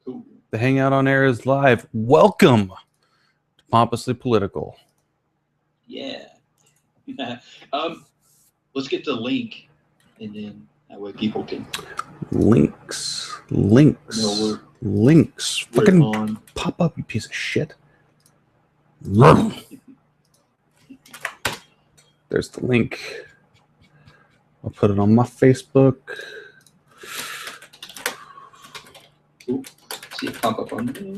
Cool. The Hangout on Air is live. Welcome to Pompously Political. Yeah. Let's get the link, and then that way people can. Links. No, Fucking on. pop up, you piece of shit. There's the link. I'll put it on my Facebook. Ooh, see it pop up on there.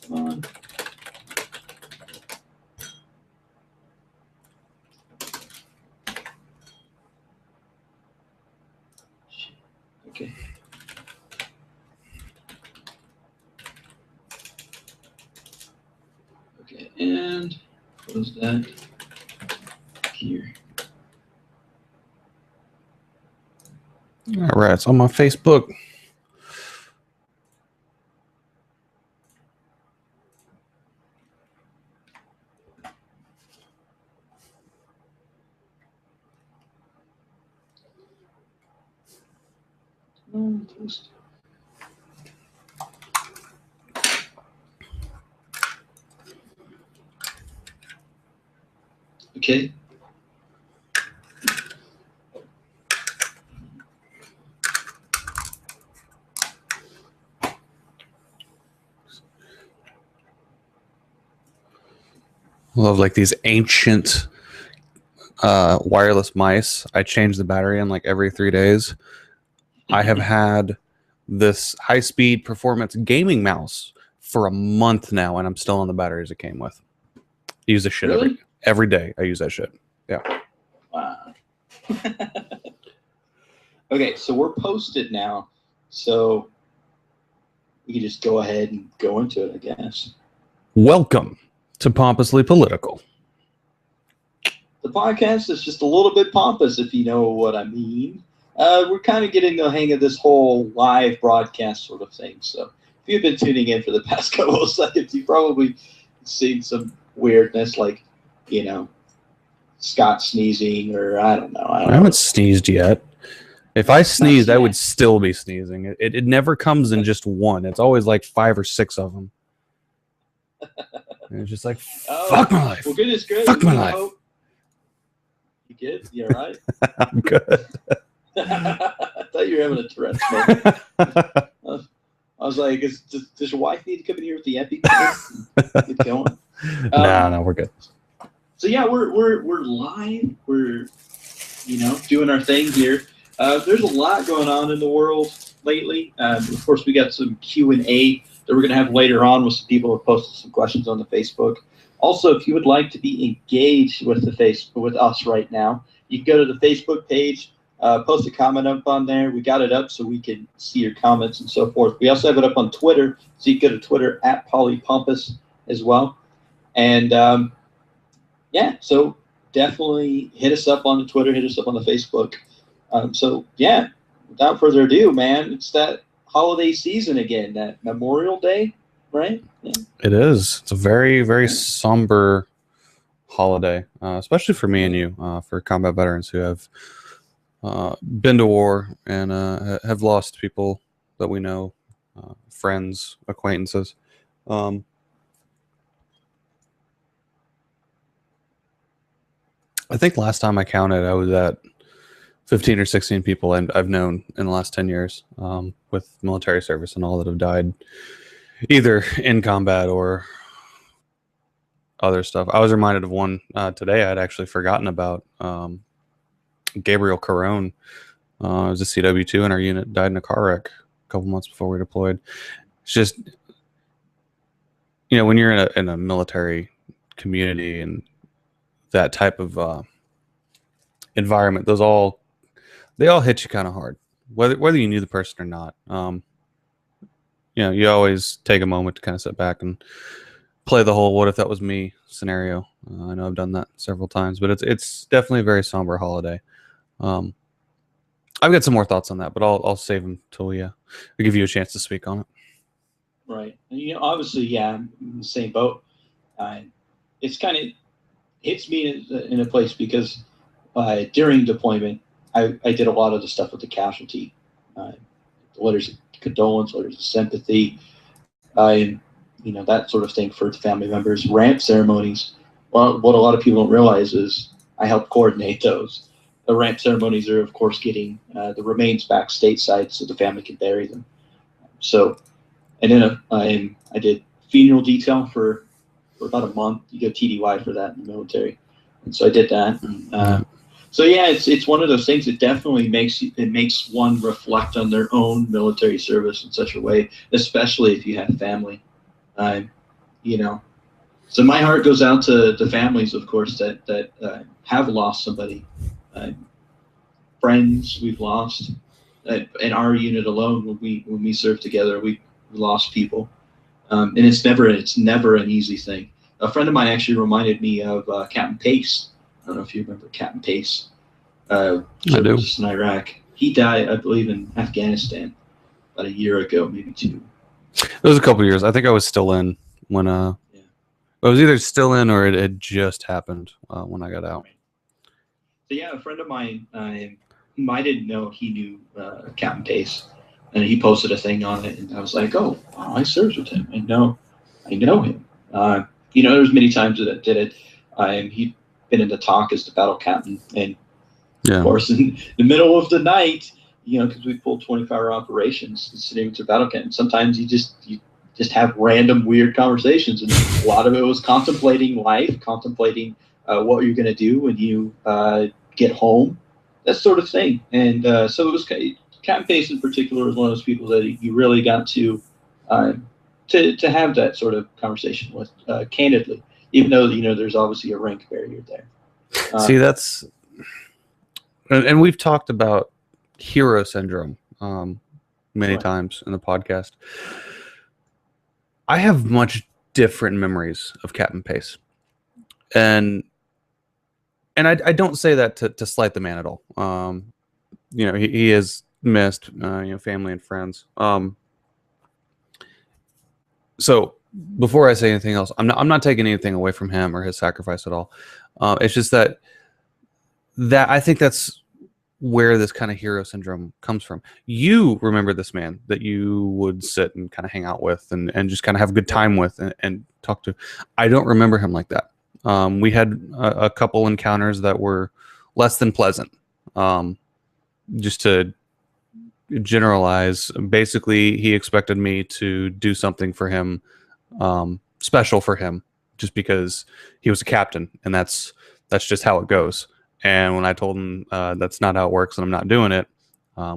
Come on. Okay. Okay, and close that here. All right, it's on my Facebook. Post. Okay. Love like these ancient wireless mice. I change the battery in like every 3 days. I have had this high-speed performance gaming mouse for a month now, and I'm still on the batteries it came with. I use this shit Really? every day. I use that shit. Yeah. Wow. Okay, so we're posted now, so we can just go ahead and go into it, I guess. Welcome to Pompously Political. The podcast is just a little bit pompous, if you know what I mean. We're kind of getting the hang of this whole live broadcast sort of thing. So if you've been tuning in for the past couple of seconds, you've probably seen some weirdness, like, you know, Scott sneezing, or I don't know. I haven't sneezed yet. If I sneezed, I yet. would still be sneezing. It never comes in just one. It's always like 5 or 6 of them. And it's just like, fuck my life. Well, goodness gracious. Fuck my life. You good? You all right? I'm good. I thought you were having a Tourette's moment. I was like, does your wife need to come in here with the epi? Get going. No, we're good. So yeah, we're live. We're doing our thing here. There's a lot going on in the world lately. Of course, we got some Q&A that we're going to have later on with some people who have posted some questions on the Facebook. Also, if you would like to be engaged with with us right now, you can go to the Facebook page, post a comment up on there. We got it up so we can see your comments and so forth. We also have it up on Twitter, so you can go to Twitter at PollyPompous as well. And yeah, so definitely hit us up on the Twitter, hit us up on the Facebook. So yeah, without further ado, man, it's that holiday season again, that Memorial Day, right? Yeah. It is. It's a very, very somber holiday, especially for me and you, for combat veterans who have been to war and have lost people that we know, friends, acquaintances. I think last time I counted, I was at 15 or 16 people I've known in the last 10 years with military service and all that have died either in combat or other stuff. I was reminded of one today I'd actually forgotten about. Gabriel Carone was a CW2 in our unit, died in a car wreck a couple months before we deployed. It's just, when you're in a military community and that type of environment, they all hit you kind of hard, whether you knew the person or not. You always take a moment to kind of sit back and play the whole "what if that was me" scenario. I know I've done that several times, but it's definitely a very somber holiday. I've got some more thoughts on that, but I'll save them till we give you a chance to speak on it. Right. And, obviously, yeah, I'm in the same boat. It's kind of hits me in a place because during deployment, I did a lot of the stuff with the casualty, letters of condolence, letters of sympathy, that sort of thing for the family members. Ramp ceremonies. Well, what a lot of people don't realize is I help coordinate those. The ramp ceremonies are, of course, getting the remains back stateside so the family can bury them. So, and then I did funeral detail for about a month. You go TDY for that in the military, and so I did that. And, so yeah, it's one of those things that definitely makes one reflect on their own military service in such a way, especially if you have family. You know, so my heart goes out to the families, of course, that have lost somebody, friends we've lost. In our unit alone, when we served together, we lost people, and it's never an easy thing. A friend of mine actually reminded me of Captain Pace. I don't know if you remember Captain Pace. I do. In Iraq. He died, I believe, in Afghanistan about a year ago, maybe 2. It was a couple years. I think I was still in when I was either still in or it had just happened when I got out. So yeah, a friend of mine, whom I didn't know, he knew Captain Pace, and he posted a thing on it, and I was like, oh, wow, I served with him. I know him. There's many times that I did it. He'd been in the talk as the battle captain, and of course, in the middle of the night, because we pulled 24-hour operations, sitting with your battle captain, sometimes you just have random weird conversations, and a lot of it was contemplating life, contemplating what you're going to do when you get home, that sort of thing. And so it was Captain Pace in particular was one of those people that you really got to have that sort of conversation with candidly, even though there's obviously a rank barrier there. See, that's and we've talked about hero syndrome many times in the podcast. I have much different memories of Captain Pace, and I don't say that to slight the man at all. He is missed, family and friends. So before I say anything else, I'm not taking anything away from him or his sacrifice at all. It's just that I think that's where this kind of hero syndrome comes from. You remember this man that you would sit and kind of hang out with and just kind of have a good time with and talk to. I don't remember him like that. We had a couple encounters that were less than pleasant. Just to generalize, basically, he expected me to do something for him, special for him, just because he was a captain, and that's just how it goes. And when I told him that's not how it works and I'm not doing it,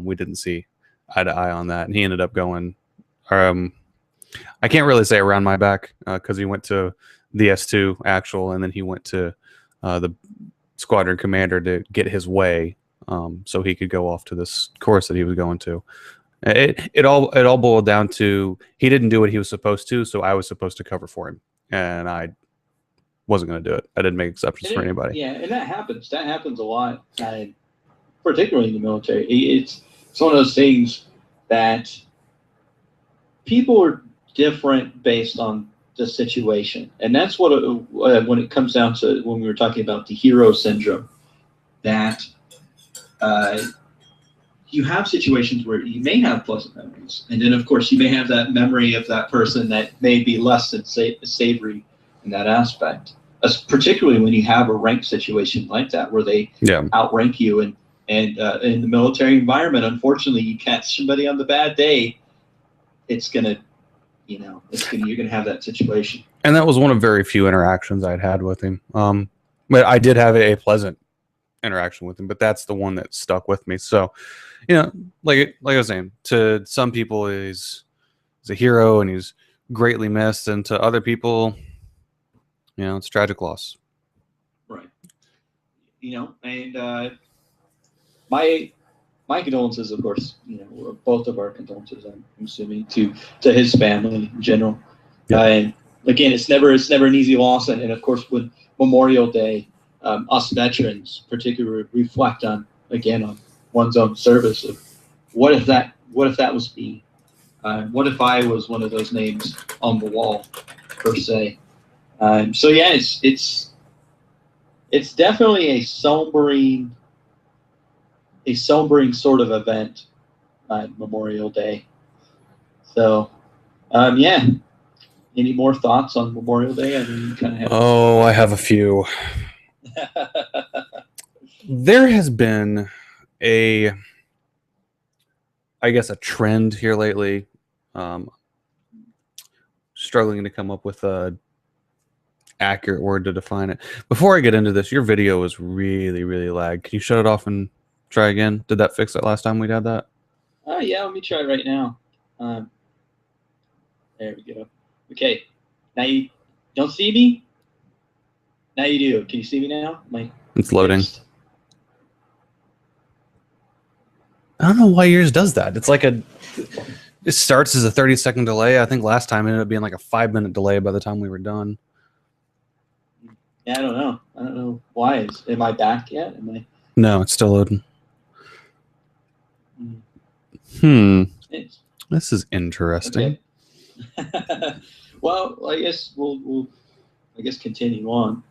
we didn't see eye to eye on that. And he ended up going, I can't really say around my back because he went to the S2 actual, and then he went to the squadron commander to get his way so he could go off to this course that he was going to. It all boiled down to he didn't do what he was supposed to, so I was supposed to cover for him. And I wasn't going to do it. I didn't make exceptions for anybody. Yeah, and that happens. That happens a lot, particularly in the military. It's one of those things that people are different based on the situation, and that's what when it comes down to when we were talking about the hero syndrome, that you have situations where you may have pleasant memories, and then of course you may have that memory of that person that may be less than savory in that aspect, particularly when you have a rank situation like that where they outrank you, and in the military environment, unfortunately, you catch somebody on the bad day, it's gonna, you're gonna have that situation. And that was one of very few interactions I'd had with him. But I did have a pleasant interaction with him, but that's the one that stuck with me. So, like I was saying, to some people he's a hero and he's greatly missed, and to other people, it's tragic loss. Right. And my condolences, of course, both of our condolences, I'm assuming, to his family in general. And again, it's never an easy loss, and of course, with Memorial Day, us veterans particularly reflect on one's own service of what if that was me? What if I was one of those names on the wall, per se? So yeah, it's definitely a sobering a sobering sort of event on Memorial Day. So, yeah. Any more thoughts on Memorial Day? I know you kind of have. Oh, I have a few. There has been a trend here lately. Struggling to come up with a accurate word to define it. Before I get into this, your video was really, really lag. Can you shut it off and try again? Did that fix it last time we had that? Oh yeah, let me try right now. There we go. Okay, now you don't see me. Now you do. Can you see me now? It's loading. I don't know why yours does that. It's like it starts as a 30-second delay. I think last time it ended up being like a 5-minute delay by the time we were done. Yeah, I don't know. I don't know why. Am I back yet? No, it's still loading. This is interesting. Okay. Well, I guess we'll continue on.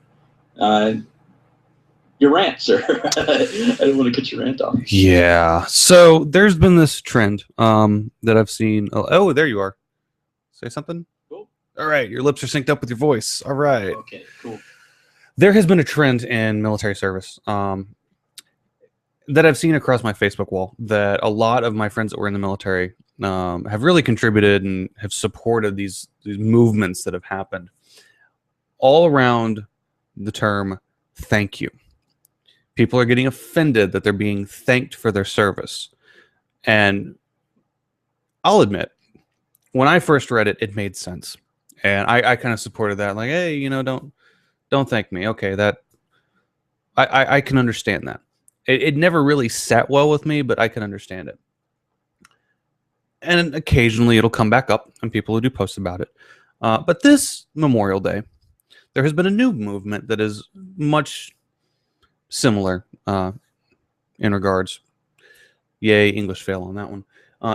Your rant, sir. I didn't want to cut your rant off. Yeah. So there's been this trend that I've seen. Oh, there you are. Say something. Cool. All right. Your lips are synced up with your voice. All right. Okay, cool. There has been a trend in military service that I've seen across my Facebook wall that a lot of my friends that were in the military have really contributed and have supported these movements that have happened all around the term thank you. People are getting offended that they're being thanked for their service. And I'll admit, when I first read it, it made sense. And I kind of supported that. Like, hey, don't thank me. Okay, that I can understand that. It never really sat well with me, but I can understand it. And occasionally it'll come back up and people will do posts about it. But this Memorial Day, there has been a new movement that is much similar in regards. Yay, English fail on that one.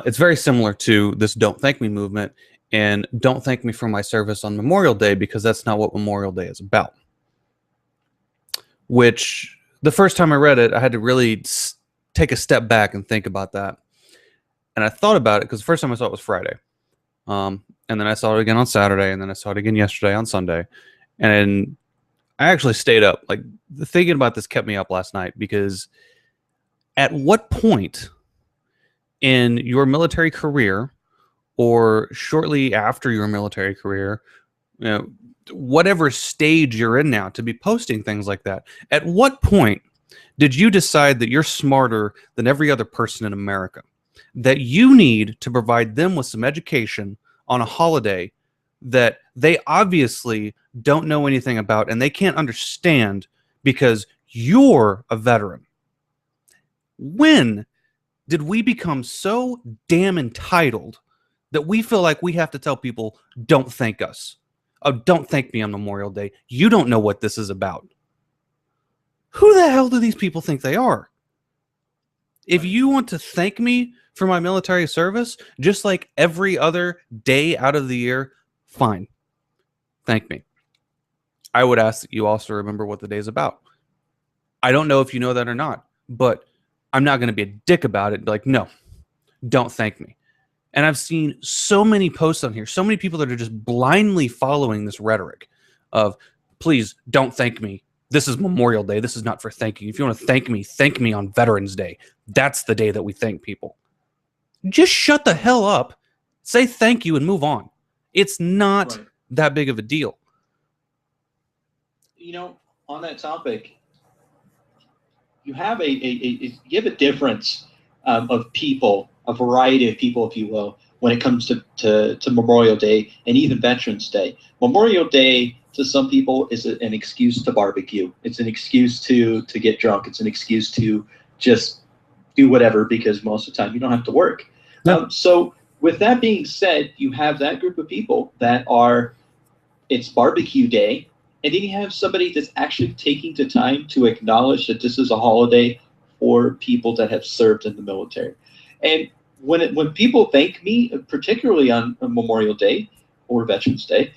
It's very similar to this Don't Thank Me movement and don't thank me for my service on Memorial Day because that's not what Memorial Day is about. Which, the first time I read it, I had to really take a step back and think about that. And I thought about it because the first time I saw it was Friday. And then I saw it again on Saturday, and then I saw it again yesterday on Sunday. And I actually stayed up. Like, thinking about this kept me up last night because at what point in your military career or shortly after your military career, whatever stage you're in now to be posting things like that, at what point did you decide that you're smarter than every other person in America? That you need to provide them with some education on a holiday that they obviously don't know anything about and they can't understand because you're a veteran. When did we become so damn entitled that we feel like we have to tell people, don't thank us? Oh, don't thank me on Memorial Day. You don't know what this is about. Who the hell do these people think they are? If you want to thank me for my military service, just like every other day out of the year, fine. Thank me. I would ask that you also remember what the day is about. I don't know if you know that or not, but I'm not going to be a dick about it. Like, no, don't thank me. And I've seen so many posts on here, so many people that are just blindly following this rhetoric of, please don't thank me. This is Memorial Day. This is not for thanking. If you want to thank me on Veterans Day. That's the day that we thank people. Just shut the hell up, say thank you, and move on. It's not that big of a deal. On that topic, you have you have a difference of people, a variety of people, if you will, when it comes to Memorial Day and even Veterans Day. Memorial Day, to some people, is an excuse to barbecue. It's an excuse to get drunk. It's an excuse to just do whatever because most of the time you don't have to work. Yeah. So with that being said, you have that group of people that it's barbecue day, and then you have somebody that's actually taking the time to acknowledge that this is a holiday for people that have served in the military. And when people thank me, particularly on Memorial Day or Veterans Day,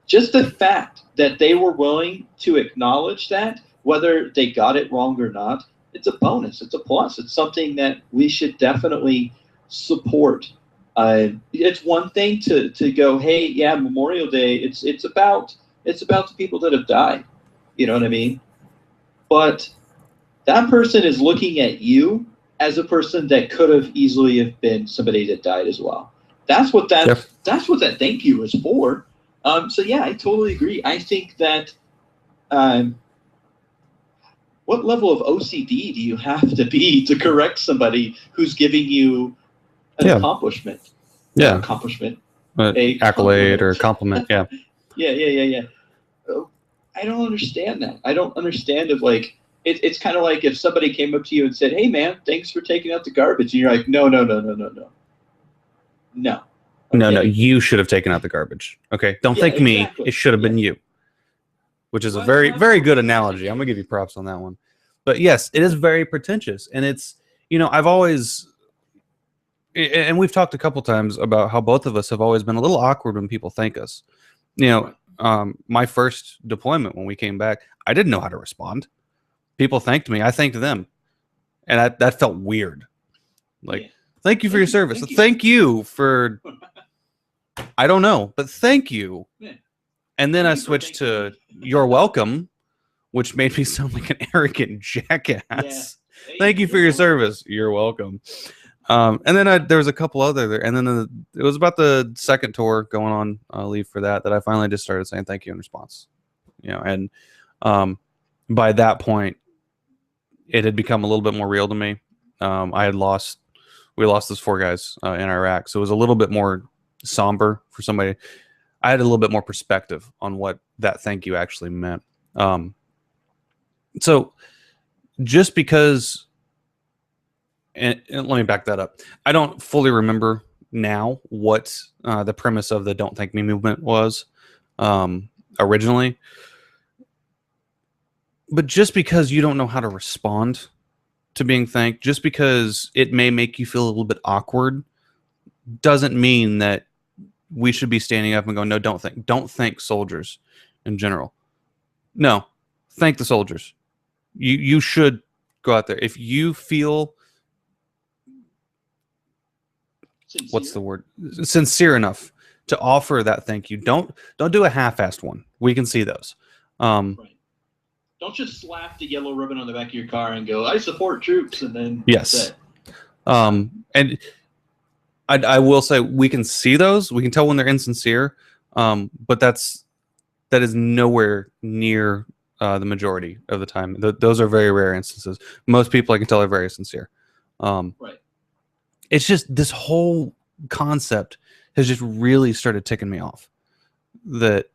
just the fact that they were willing to acknowledge that, whether they got it wrong or not, it's a bonus. It's a plus. It's something that we should definitely support. It's one thing to go, hey, yeah, Memorial Day. It's about the people that have died. You know what I mean? But that person is looking at you as a person that could have easily have been somebody that died as well. That's what that Yep. that's what that thank you is for. So yeah, I totally agree. I think that um, what level of OCD do you have to be to correct somebody who's giving you an Yeah. accomplishment? Yeah. Accomplishment. Accolade or compliment. Yeah. Yeah. I don't understand that. I don't understand if like it's kind of like if somebody came up to you and said, "Hey man, thanks for taking out the garbage," and you're like, "No, no, no, no, no, no, no." No, no, Okay. you should have taken out the garbage. Okay, don't Yeah, thank me. exactly. It should have Yeah. been you, which is a Well, very, that's very what good we have to analogy. I'm do. gonna give you props on that one. But yes, it is very pretentious, and it's I've always and we've talked a couple times about how both of us have always been a little awkward when people thank us. My first deployment when we came back, I didn't know how to respond. People thanked me, I thanked them, and that felt weird. Like, Yeah. thank you for your service. Thank you for, I don't know, but thank you. Yeah. And then Thank I you for switched to thanking me. you're welcome, which made me sound like an arrogant jackass. Yeah. Hey, Thank you for you're your welcome. service. You're welcome. And then there was a couple other there, and then it was about the second tour going on leave for that I finally just started saying thank you in response. And by that point, it had become a little bit more real to me. We lost those 4 guys in Iraq, so it was a little bit more somber for somebody. I had a little bit more perspective on what that thank you actually meant. So just because, and let me back that up. I don't fully remember now what the premise of the "Don't Thank Me" movement was originally, but just because you don't know how to respond to being thanked, just because it may make you feel a little bit awkward, doesn't mean that we should be standing up and going, no, don't thank soldiers in general. No, thank the soldiers. You should go out there. If you feel, what's the word? Sincere enough to offer that thank you. Don't do a half-assed one. We can see those. Right. Don't just slap the yellow ribbon on the back of your car and go, "I support troops," and then yes. And I will say we can see those. We can tell when they're insincere. But that is nowhere near the majority of the time. Those are very rare instances. Most people I can tell are very sincere. Right. It's just this whole concept has just really started ticking me off. That,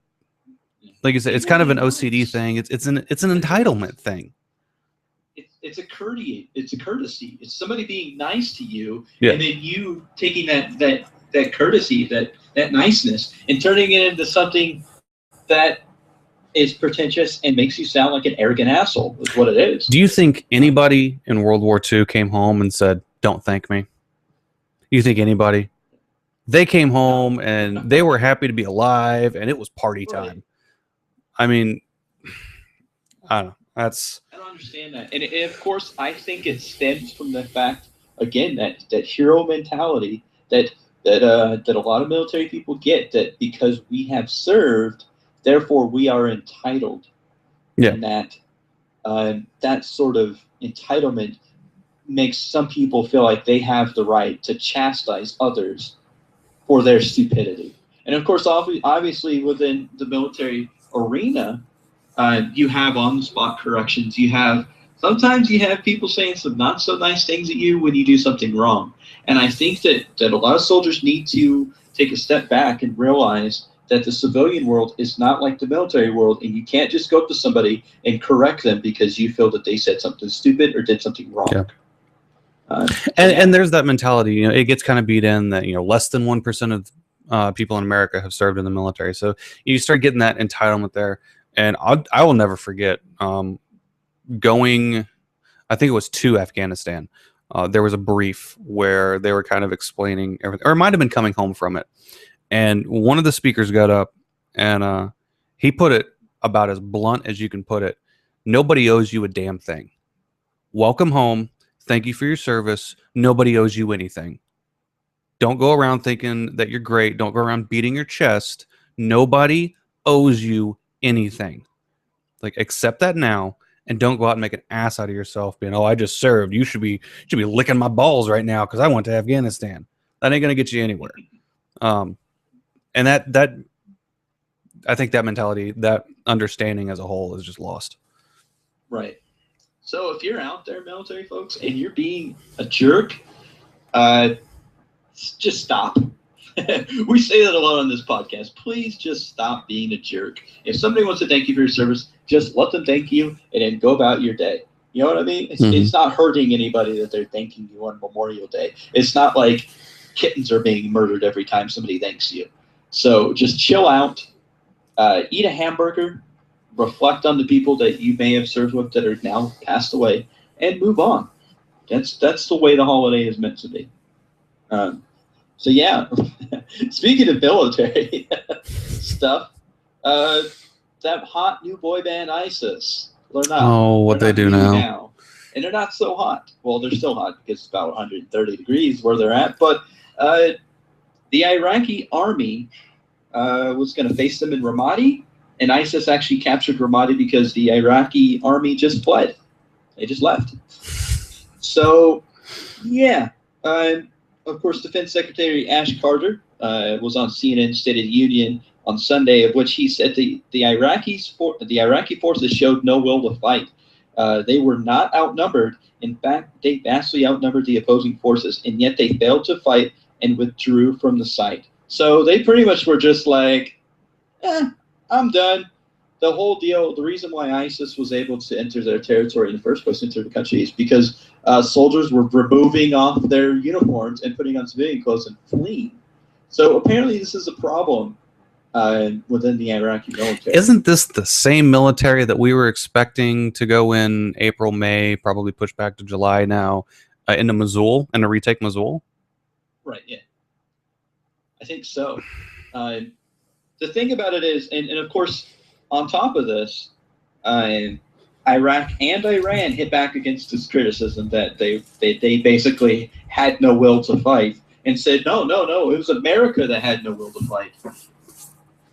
like you said, it's kind of an OCD thing. It's an entitlement thing. It's a courtesy. It's a courtesy. It's somebody being nice to you, Yeah. and then you taking that courtesy, that niceness, and turning it into something that is pretentious and makes you sound like an arrogant asshole. Is what it is. Do you think anybody in World War II came home and said, "Don't thank me"? You think anybody? They came home and they were happy to be alive, and it was party time. Right. I mean, I don't know. I don't understand that, and of course, I think it stems from the fact, again, that hero mentality that a lot of military people get, that because we have served, therefore we are entitled. Yeah. And that sort of entitlement makes some people feel like they have the right to chastise others for their stupidity. And of course, obviously within the military arena, you have on-the-spot corrections. Sometimes you have people saying some not so nice things at you when you do something wrong. And I think that a lot of soldiers need to take a step back and realize that the civilian world is not like the military world, and you can't just go up to somebody and correct them because you feel that they said something stupid or did something wrong. Yeah. And there's that mentality, it gets kind of beat in that, less than 1% of people in America have served in the military. So you start getting that entitlement there. And I will never forget going, I think it was to Afghanistan. There was a brief where they were kind of explaining everything, or it might have been coming home from it. And one of the speakers got up and he put it about as blunt as you can put it. Nobody owes you a damn thing. welcome home. Thank you for your service. Nobody owes you anything. Don't go around thinking that you're great. Don't go around beating your chest. Nobody owes you anything. Like, accept that now, and don't go out and make an ass out of yourself being, oh, I just served. You should be licking my balls right now because I went to Afghanistan. That ain't gonna get you anywhere. And that I think that mentality, that understanding as a whole is just lost. Right. So if you're out there, military folks, and you're being a jerk, just stop. We say that a lot on this podcast. Please just stop being a jerk. If somebody wants to thank you for your service, just let them thank you and then go about your day. You know what I mean? It's not hurting anybody that they're thanking you on Memorial Day. It's not like kittens are being murdered every time somebody thanks you. So just chill out, eat a hamburger, reflect on the people that you may have served with that are now passed away, and move on. That's the way the holiday is meant to be. So yeah, speaking of military stuff, that hot new boy band ISIS. They're not. Oh, what they're they not do new now. And they're not so hot. Well, they're still hot because it's about 130 degrees where they're at. But the Iraqi army was going to face them in Ramadi, and ISIS actually captured Ramadi because the Iraqi army just fled. They just left. So, yeah. Of course, Defense Secretary Ash Carter was on CNN State of the Union on Sunday, of which he said the Iraqi forces showed no will to fight. They were not outnumbered. In fact, they vastly outnumbered the opposing forces, and yet they failed to fight and withdrew from the site. So they pretty much were just like, I'm done. The whole deal, the reason why ISIS was able to enter their territory in the first place, enter the country, is because soldiers were removing off their uniforms and putting on civilian clothes and fleeing. So apparently this is a problem within the Iraqi military. Isn't this the same military that we were expecting to go in April, May, probably pushed back to July now, into Mosul and to retake Mosul? Right, yeah. I think so. The thing about it is, and of course, on top of this, Iraq and Iran hit back against this criticism that they basically had no will to fight and said, no, it was America that had no will to fight.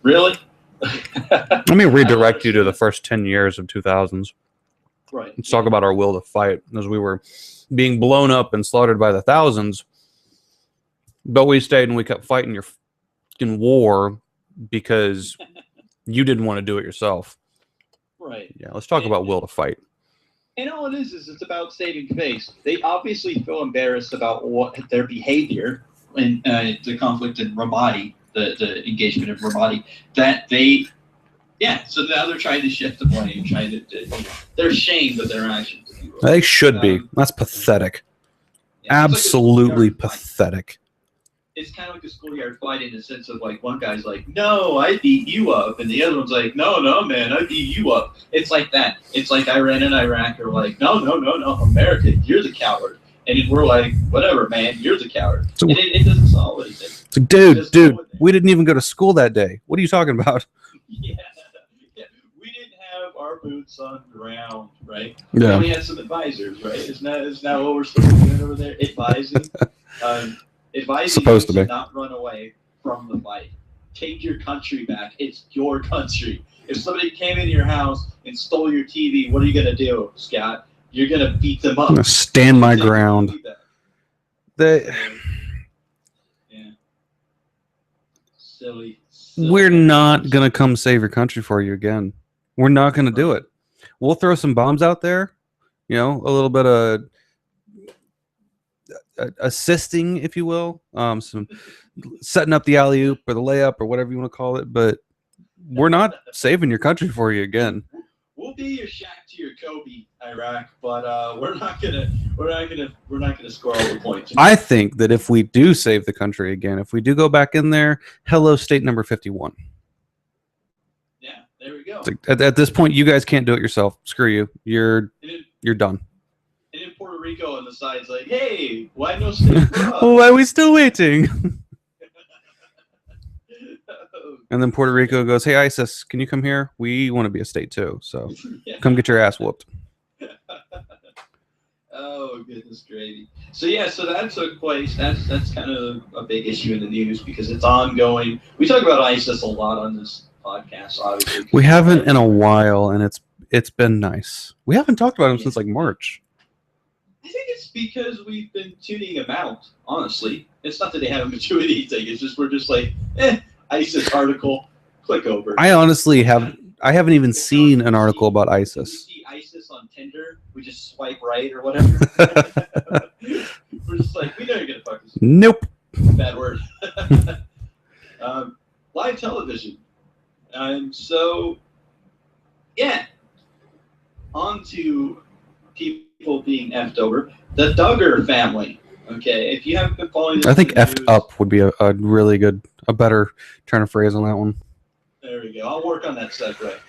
Really? Let me redirect you to the first 10 years of 2000s. Right. Let's talk about our will to fight as we were being blown up and slaughtered by the thousands. But we stayed and we kept fighting your fucking war because you didn't want to do it yourself. Right. Yeah, let's talk about will to fight. And all it is it's about saving face. They obviously feel embarrassed about what their behavior in the conflict in Ramadi, the engagement in Ramadi, that they, so now they're trying to shift the blame, they're ashamed of their actions. They should be. That's pathetic. Yeah, absolutely pathetic. It's kind of like a schoolyard fight in the sense of like one guy's like, no, I beat you up, and the other one's like, no, man, I beat you up. It's like that. It's like Iran and Iraq are like, no, America, you're the coward, and then we're like, whatever, man, you're the coward. So, and it doesn't solve anything. So, dude, we didn't even go to school that day. What are you talking about? Yeah. We didn't have our boots on the ground, right? Yeah. We only had some advisors, right? Isn't that what we're supposed to be doing over there? Advising. Advising you to not run away from the fight. Take your country back. It's your country. If somebody came into your house and stole your TV, what are you going to do, Scott? You're going to beat them up. I'm going to stand my ground. Yeah. Silly. We're not going to come save your country for you again. We're not going to do it. We'll throw some bombs out there, a little bit of assisting, if you will, some setting up the alley-oop or the layup or whatever you want to call it, but we're not saving your country for you again. We'll be your Shaq to your Kobe, Iraq, but we're not gonna score all the points. I think that if we do save the country again, if we do go back in there, hello, state number 51. Yeah, there we go. At this point, you guys can't do it yourself. Screw you. You're done. And in Puerto Rico, on the side's like, hey, why no state for us? Why are we still waiting? And then Puerto Rico goes, hey, ISIS, can you come here? We want to be a state too, so come get your ass whooped. Oh, goodness gravy. So yeah, so that took place. That's kind of a big issue in the news because it's ongoing. We talk about ISIS a lot on this podcast, obviously. We haven't in a while, and it's been nice. We haven't talked about him since like March. I think it's because we've been tuning them out, honestly. It's not that they haven't been doing anything. It's just we're just like, ISIS article, click over. I honestly haven't even seen an article about ISIS. When we see ISIS on Tinder, we just swipe right or whatever. We're just like, we know you're going to fuck this. Nope. Bad word. Live television. So, yeah. On to people being effed over. The Duggar family. Okay, if you haven't been following this, I think effed up would be a really good, a better turn of phrase on that one. There we go. I'll work on that segue. The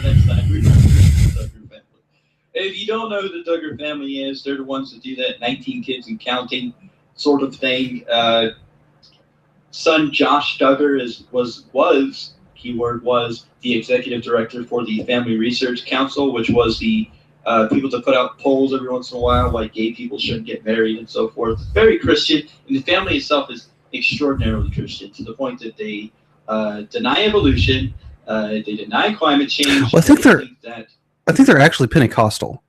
next time we talk about the Duggar family. If you don't know who the Duggar family is, they're the ones that do that 19 kids and counting sort of thing. Son Josh Duggar was keyword was the executive director for the Family Research Council, which was the people to put out polls every once in a while, like gay people shouldn't get married and so forth. Very Christian, and the family itself is extraordinarily Christian to the point that they deny evolution, they deny climate change. Well, I think they're actually Pentecostal.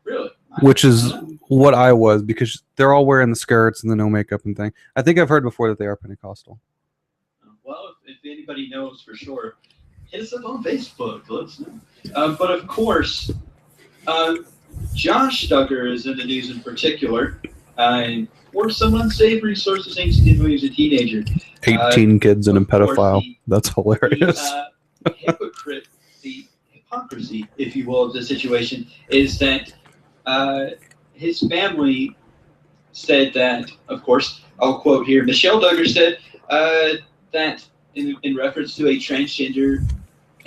Really? Which is what I was, because they're all wearing the skirts and the no makeup and thing. I think I've heard before that they are Pentecostal. Well, if anybody knows for sure, hit us up on Facebook. Let us know. But of course, Josh Duggar is in the news in particular for some unsavory sorts of things he did when he was a teenager. 18 kids and a pedophile. That's hilarious. The hypocrisy, if you will, of the situation is that his family said that, of course, I'll quote here, Michelle Duggar said that in reference to a transgender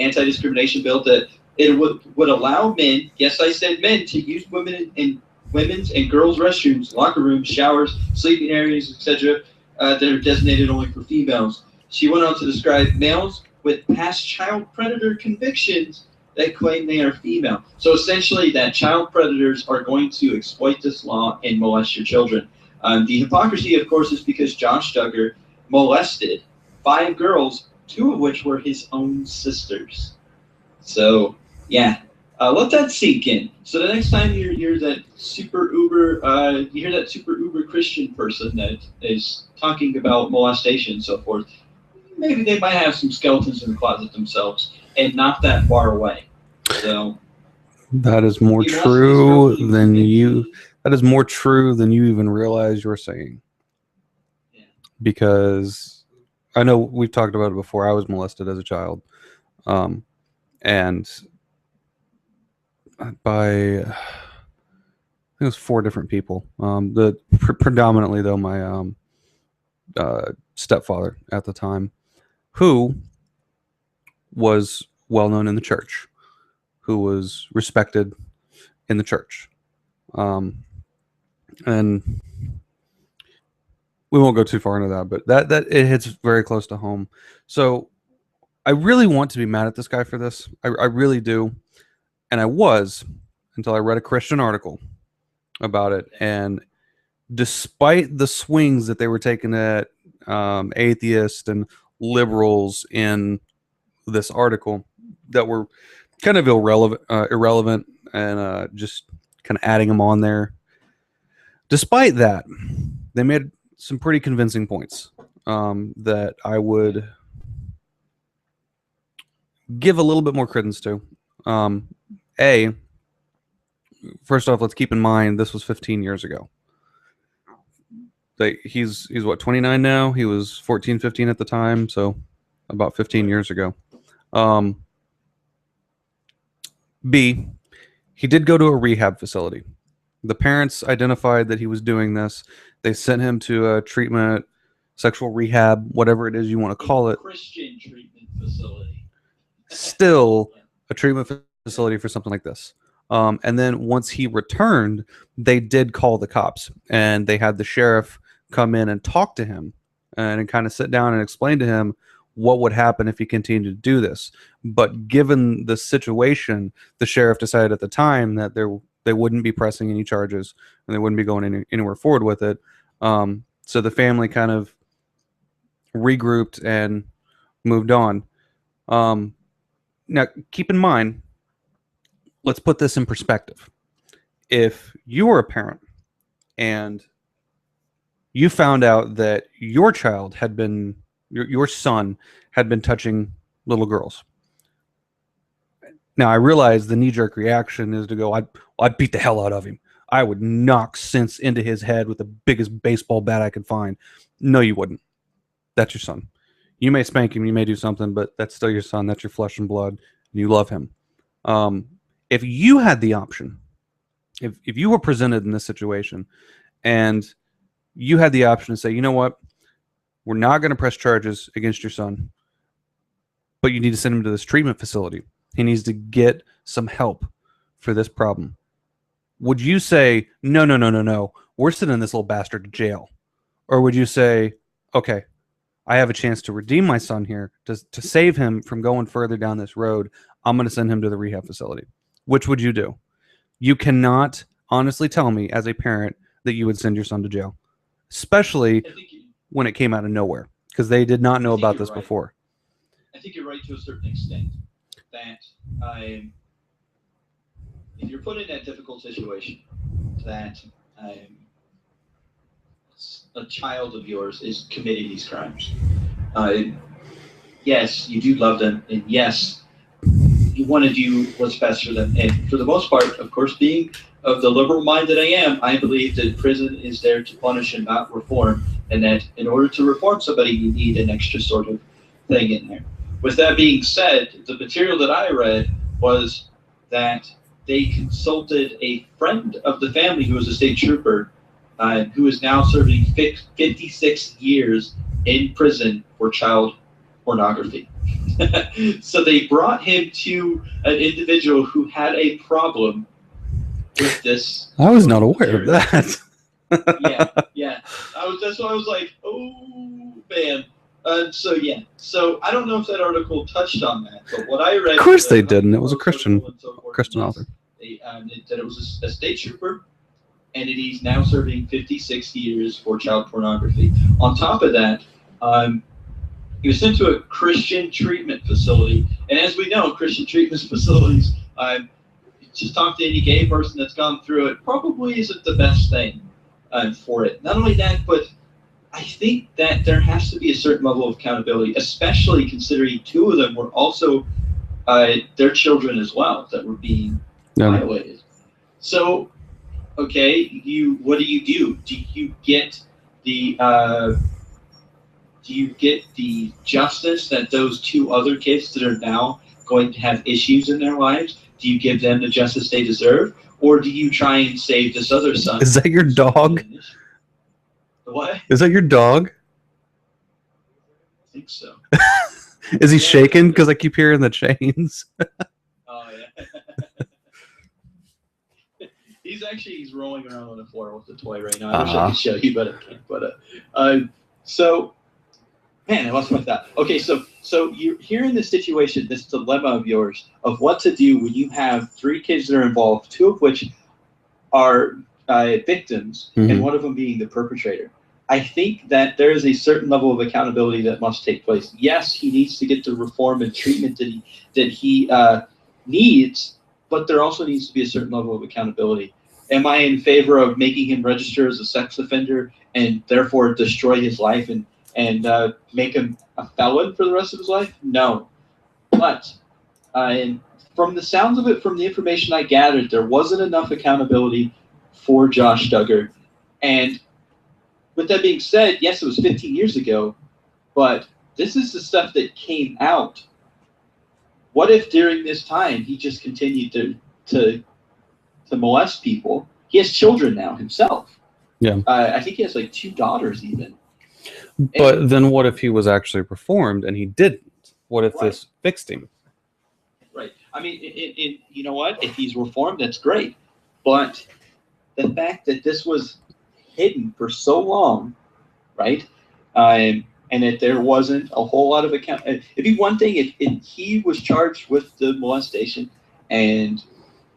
anti-discrimination bill, that it would allow men, yes, I said men, to use women's and girls' restrooms, locker rooms, showers, sleeping areas, etc., that are designated only for females. She went on to describe males with past child predator convictions that claim they are female. So essentially that child predators are going to exploit this law and molest your children. The hypocrisy, of course, is because Josh Duggar molested 5 girls, 2 of which were his own sisters. So, yeah, let that sink in. So the next time you hear that super uber Christian person that is talking about molestation and so forth, maybe they might have some skeletons in the closet themselves and not that far away. So that is more true than you. That is more true than you even realize you're saying. Yeah. Because I know we've talked about it before. I was molested as a child, and by I think it was 4 different people. Predominantly though my stepfather at the time, who was well known in the church, who was respected in the church, and we won't go too far into that, but that it hits very close to home. So I really want to be mad at this guy for this. I really do, and I was until I read a Christian article about it, and despite the swings that they were taking at atheists and liberals in this article that were kind of irrelevant and just kind of adding them on there, despite that, they made some pretty convincing points that I would give a little bit more credence to. First off, let's keep in mind this was 15 years ago. He's what, 29 now? He was 14, 15 at the time, so about 15 years ago. B, he did go to a rehab facility. The parents identified that he was doing this. They sent him to a treatment, sexual rehab, whatever it is you want to call it. Christian treatment facility. Still a treatment facility for something like this. And then once he returned, they did call the cops, and they had the sheriff come in and talk to him and kind of sit down and explain to him what would happen if he continued to do this. But given the situation, the sheriff decided at the time that there They wouldn't be pressing any charges, and they wouldn't be going anywhere forward with it. So the family kind of regrouped and moved on. Now, keep in mind, let's put this in perspective. If you were a parent and you found out that your child had been, your son had been touching little girls. Now, I realize the knee-jerk reaction is to go, I'd beat the hell out of him. I would knock sense into his head with the biggest baseball bat I could find. No, you wouldn't. That's your son. You may spank him, you may do something, but that's still your son. That's your flesh and blood, and you love him. If you had the option, if you were presented in this situation, and you had the option to say, you know what, we're not going to press charges against your son, but you need to send him to this treatment facility. He needs to get some help for this problem. Would you say, no, we're sending this little bastard to jail? Or would you say, okay, I have a chance to redeem my son here, to save him from going further down this road. I'm going to send him to the rehab facility. Which would you do? You cannot honestly tell me as a parent that you would send your son to jail, especially when it came out of nowhere, because they did not know about this before. I think you're right to a certain extent that if you're put in that difficult situation, that a child of yours is committing these crimes. Yes, you do love them, and yes, you want to do what's best for them. And for the most part, of course, being of the liberal mind that I am, I believe that prison is there to punish and not reform, and that in order to reform somebody, you need an extra sort of thing in there. With that being said, the material that I read was that they consulted a friend of the family who was a state trooper, who is now serving 56 years in prison for child pornography. So they brought him to an individual who had a problem with this. I was not aware of that. Yeah. That's why I was like, oh man. So I don't know if that article touched on that, but what I read. Of course they didn't. It was a Christian author. That it was a state trooper, and he's now serving 56 years for child pornography. On top of that, he was sent to a Christian treatment facility, and as we know, Christian treatment facilities, just talk to any gay person that's gone through it, probably isn't the best thing for it. Not only that, but I think that there has to be a certain level of accountability, especially considering two of them were also their children as well that were being violated. So, okay, what do? Do you get the justice that those two other kids that are now going to have issues in their lives? Do you give them the justice they deserve, or do you try and save this other son? Is that your dog? What? Is that your dog? I think so. Is he shaking? Because I keep hearing the chains. Oh, yeah. He's rolling around on the floor with the toy right now. I wish I could show you, but I can't. But so, man, I lost my thought. Okay, so you're here in this situation, this dilemma of yours of what to do when you have three kids that are involved, two of which are victims, and one of them being the perpetrator. I think that there is a certain level of accountability that must take place. Yes, he needs to get the reform and treatment that he needs, but there also needs to be a certain level of accountability. Am I in favor of making him register as a sex offender and therefore destroy his life and make him a felon for the rest of his life? No. But and from the sounds of it, from the information I gathered, there wasn't enough accountability for Josh Duggar. And with that being said, yes, it was 15 years ago, but this is the stuff that came out. What if during this time he just continued to molest people? He has children now himself. Yeah. I think he has like 2 daughters even. But then what if he was actually reformed and he didn't? What if this fixed him? Right. I mean, you know what? If he's reformed, that's great. But the fact that this was hidden for so long, right? And that there wasn't a whole lot of it'd be one thing if he was charged with the molestation and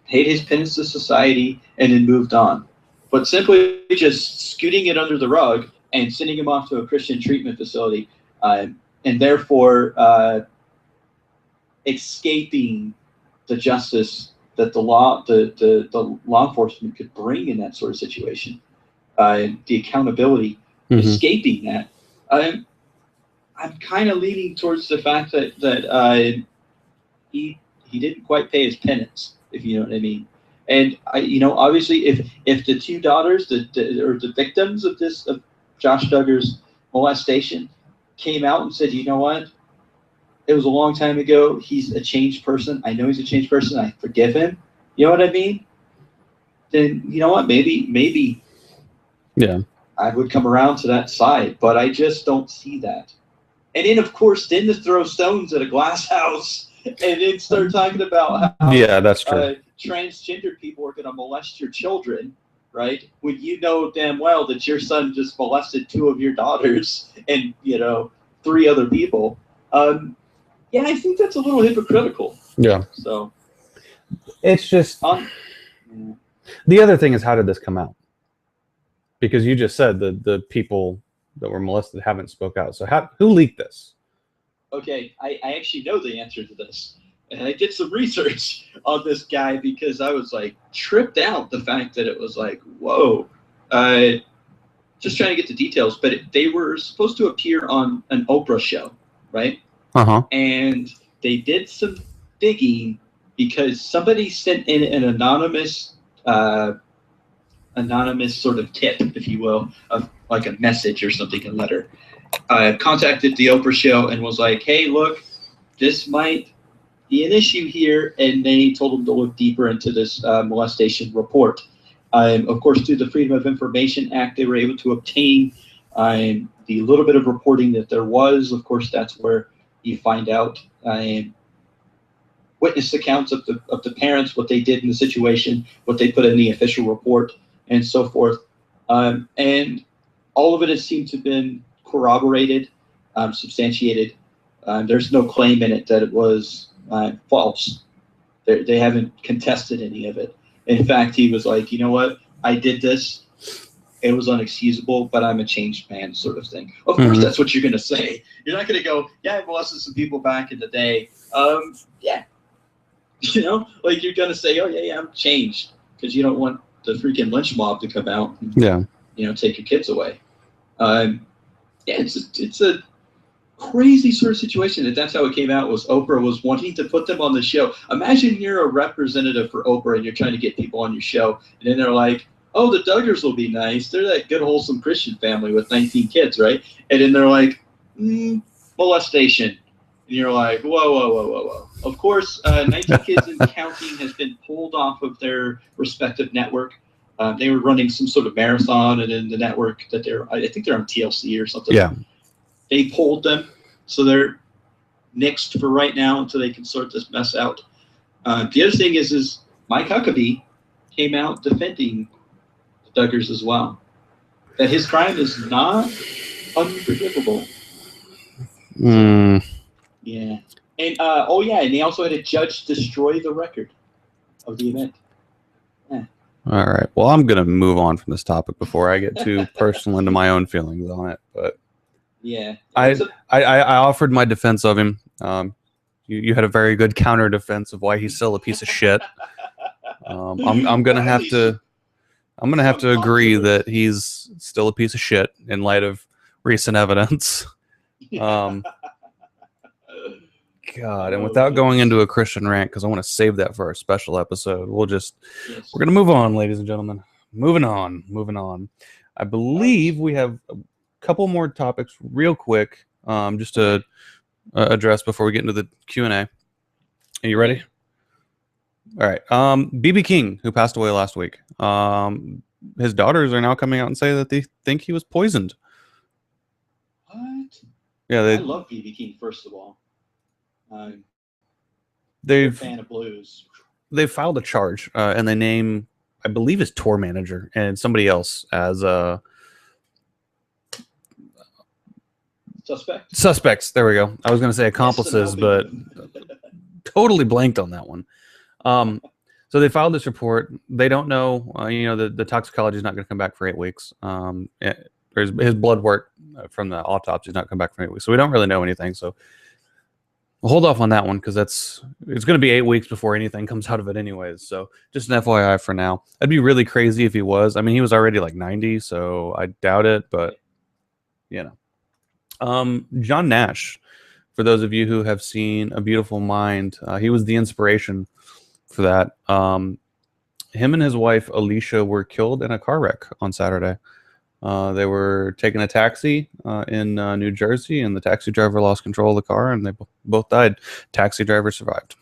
paid his penance to society, and then moved on. But simply just scooting it under the rug and sending him off to a Christian treatment facility, and therefore escaping the justice that the law enforcement could bring in that sort of situation, the accountability, escaping that. I'm kind of leaning towards the fact that he didn't quite pay his penance, if you know what I mean. And obviously, if the two daughters, or the victims of Josh Duggar's molestation, came out and said, you know what, it was a long time ago. He's a changed person. I know he's a changed person. I forgive him. You know what I mean? Then you know what? Maybe. Yeah. I would come around to that side, but I just don't see that. And then, of course, to throw stones at a glass house and then start talking about how that's true. Transgender people are going to molest your children, right? When you know damn well that your son just molested 2 of your daughters and 3 other people. Yeah, I think that's a little hypocritical. Yeah. So it's just the other thing is, how did this come out? Because you just said the people that were molested haven't spoke out. So who leaked this? Okay, I actually know the answer to this. And I did some research on this guy because I was like tripped out the fact that it was like, whoa. Just trying to get the details, but they were supposed to appear on an Oprah show, right? Uh-huh. And they did some digging because somebody sent in an anonymous sort of tip, if you will, of like a message or something, a letter. Contacted the Oprah show and was like, hey, look, this might be an issue here. And they told them to look deeper into this molestation report. Of course, through the Freedom of Information Act, they were able to obtain the little bit of reporting that there was. Of course, that's where you find out witness accounts of the parents, what they did in the situation, what they put in the official report, and so forth. And all of it has seemed to have been corroborated, substantiated. There's no claim in it that it was false. They haven't contested any of it. In fact, he was like, you know what? I did this. It was unexcusable, but I'm a changed man, sort of thing. Of course, that's what you're going to say. You're not going to go, yeah, I molested some people back in the day. Yeah. Like you're going to say, oh, yeah, I'm changed, because you don't want the freaking lynch mob to come out and, take your kids away. It's a crazy sort of situation that's how it came out. Was Oprah was wanting to put them on the show. Imagine you're a representative for Oprah and you're trying to get people on your show, and then they're like, oh, the Duggars will be nice. They're that good, wholesome Christian family with 19 kids, right? And then they're like, molestation. And you're like, whoa. Of course, 19 Kids and Counting has been pulled off of their respective network. They were running some sort of marathon, and then the network that I think they're on TLC or something. Yeah. They pulled them, so they're nixed for right now until they can sort this mess out. The other thing is Mike Huckabee came out defending the Duggars as well. That his crime is not unforgivable. Yeah. And and they also had a judge destroy the record of the event. Yeah. All right. Well, I'm going to move on from this topic before I get too personal into my own feelings on it. But yeah, I offered my defense of him. You had a very good counter defense of why he's still a piece of shit. I'm gonna have to agree that he's still a piece of shit in light of recent evidence. God, and without going into a Christian rant, because I want to save that for our special episode, we're gonna move on, ladies and gentlemen. Moving on. I believe we have a couple more topics real quick, just to address before we get into the Q&A. Are you ready? All right. BB King, who passed away last week, his daughters are now coming out and say that they think he was poisoned. What? Yeah, I love BB King, first of all. They're a fan of blues. They filed a charge, and they name, I believe, his tour manager and somebody else as suspects. There we go. I was going to say accomplices, but totally blanked on that one. So they filed this report. They don't know, the toxicology is not going to come back for 8 weeks. His blood work from the autopsy is not come back for 8 weeks. So we don't really know anything. So we'll hold off on that one because it's going to be 8 weeks before anything comes out of it anyways. So just an FYI for now. It'd be really crazy if he was. I mean, he was already like 90, so I doubt it, but John Nash, for those of you who have seen A Beautiful Mind, he was the inspiration for that. Him and his wife Alicia were killed in a car wreck on Saturday. They were taking a taxi in New Jersey, and the taxi driver lost control of the car, and they both died. Taxi driver survived.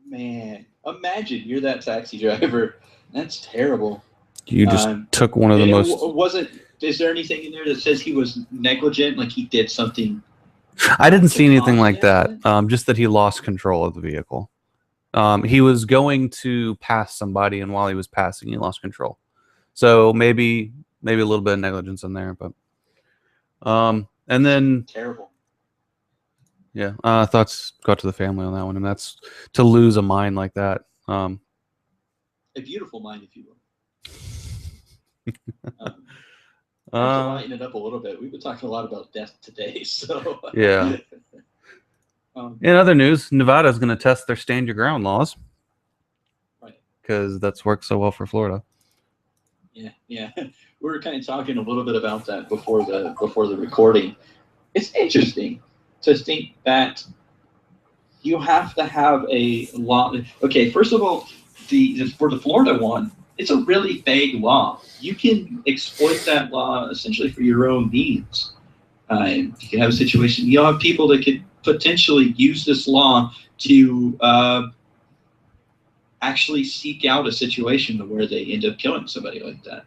Man, imagine you're that taxi driver. That's terrible. You just took one of the most. Is there anything in there that says he was negligent, like he did something? I didn't see anything like that. Just that he lost control of the vehicle. He was going to pass somebody, and while he was passing, he lost control. So maybe a little bit of negligence in there, but and then terrible. Yeah, thoughts go out to the family on that one, and that's to lose a mind like that. A beautiful mind, if you will. To lighten it up a little bit, we've been talking a lot about death today, so yeah. In other news, Nevada is going to test their stand your ground laws, right? Because that's worked so well for Florida. Yeah. We were kind of talking a little bit about that before the recording. It's interesting to think that you have to have a law. Okay, first of all, for the Florida one, it's a really vague law. You can exploit that law essentially for your own needs. You can have a situation. You'll have people that could potentially use this law to actually seek out a situation where they end up killing somebody like that.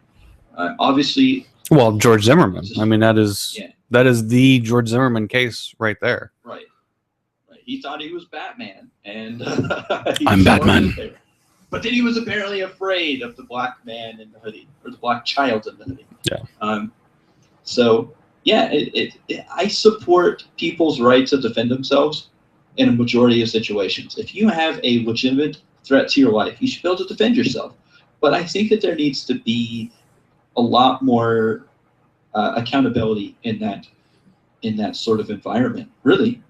Obviously. Well, George Zimmerman. I mean, that is the George Zimmerman case right there. Right. He thought he was Batman, and I'm Batman. But then he was apparently afraid of the black man in the hoodie, or the black child in the hoodie. Yeah. So yeah, I support people's right to defend themselves in a majority of situations. If you have a legitimate threat to your life, you should be able to defend yourself. But I think that there needs to be a lot more accountability in that sort of environment. Really,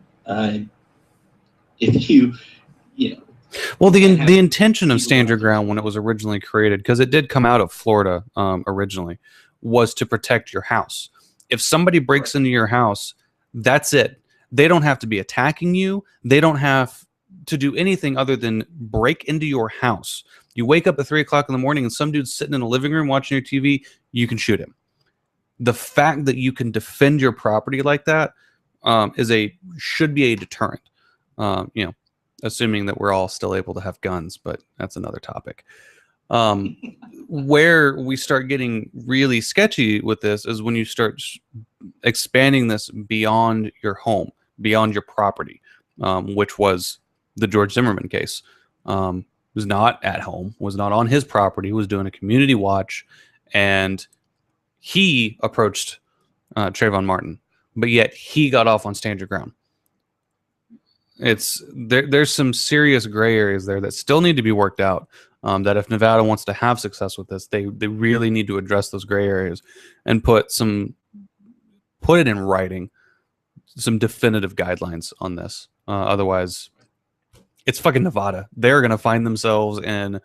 if you know. Well, the intention of Stand Your Ground when it was originally created, because it did come out of Florida originally, was to protect your house. If somebody breaks into your house, that's it. They don't have to be attacking you. They don't have to do anything other than break into your house. You wake up at 3 o'clock in the morning and some dude's sitting in the living room watching your TV, you can shoot him. The fact that you can defend your property like that should be a deterrent. Assuming that we're all still able to have guns, but that's another topic. Where we start getting really sketchy with this is when you start expanding this beyond your home, beyond your property, which was the George Zimmerman case. Was not at home, was not on his property, was doing a community watch, and he approached Trayvon Martin, but yet he got off on Stand Your Ground. There's some serious gray areas there that still need to be worked out. That if Nevada wants to have success with this, they really need to address those gray areas and put it in writing, some definitive guidelines on this. Otherwise, it's fucking Nevada. They're going to find themselves in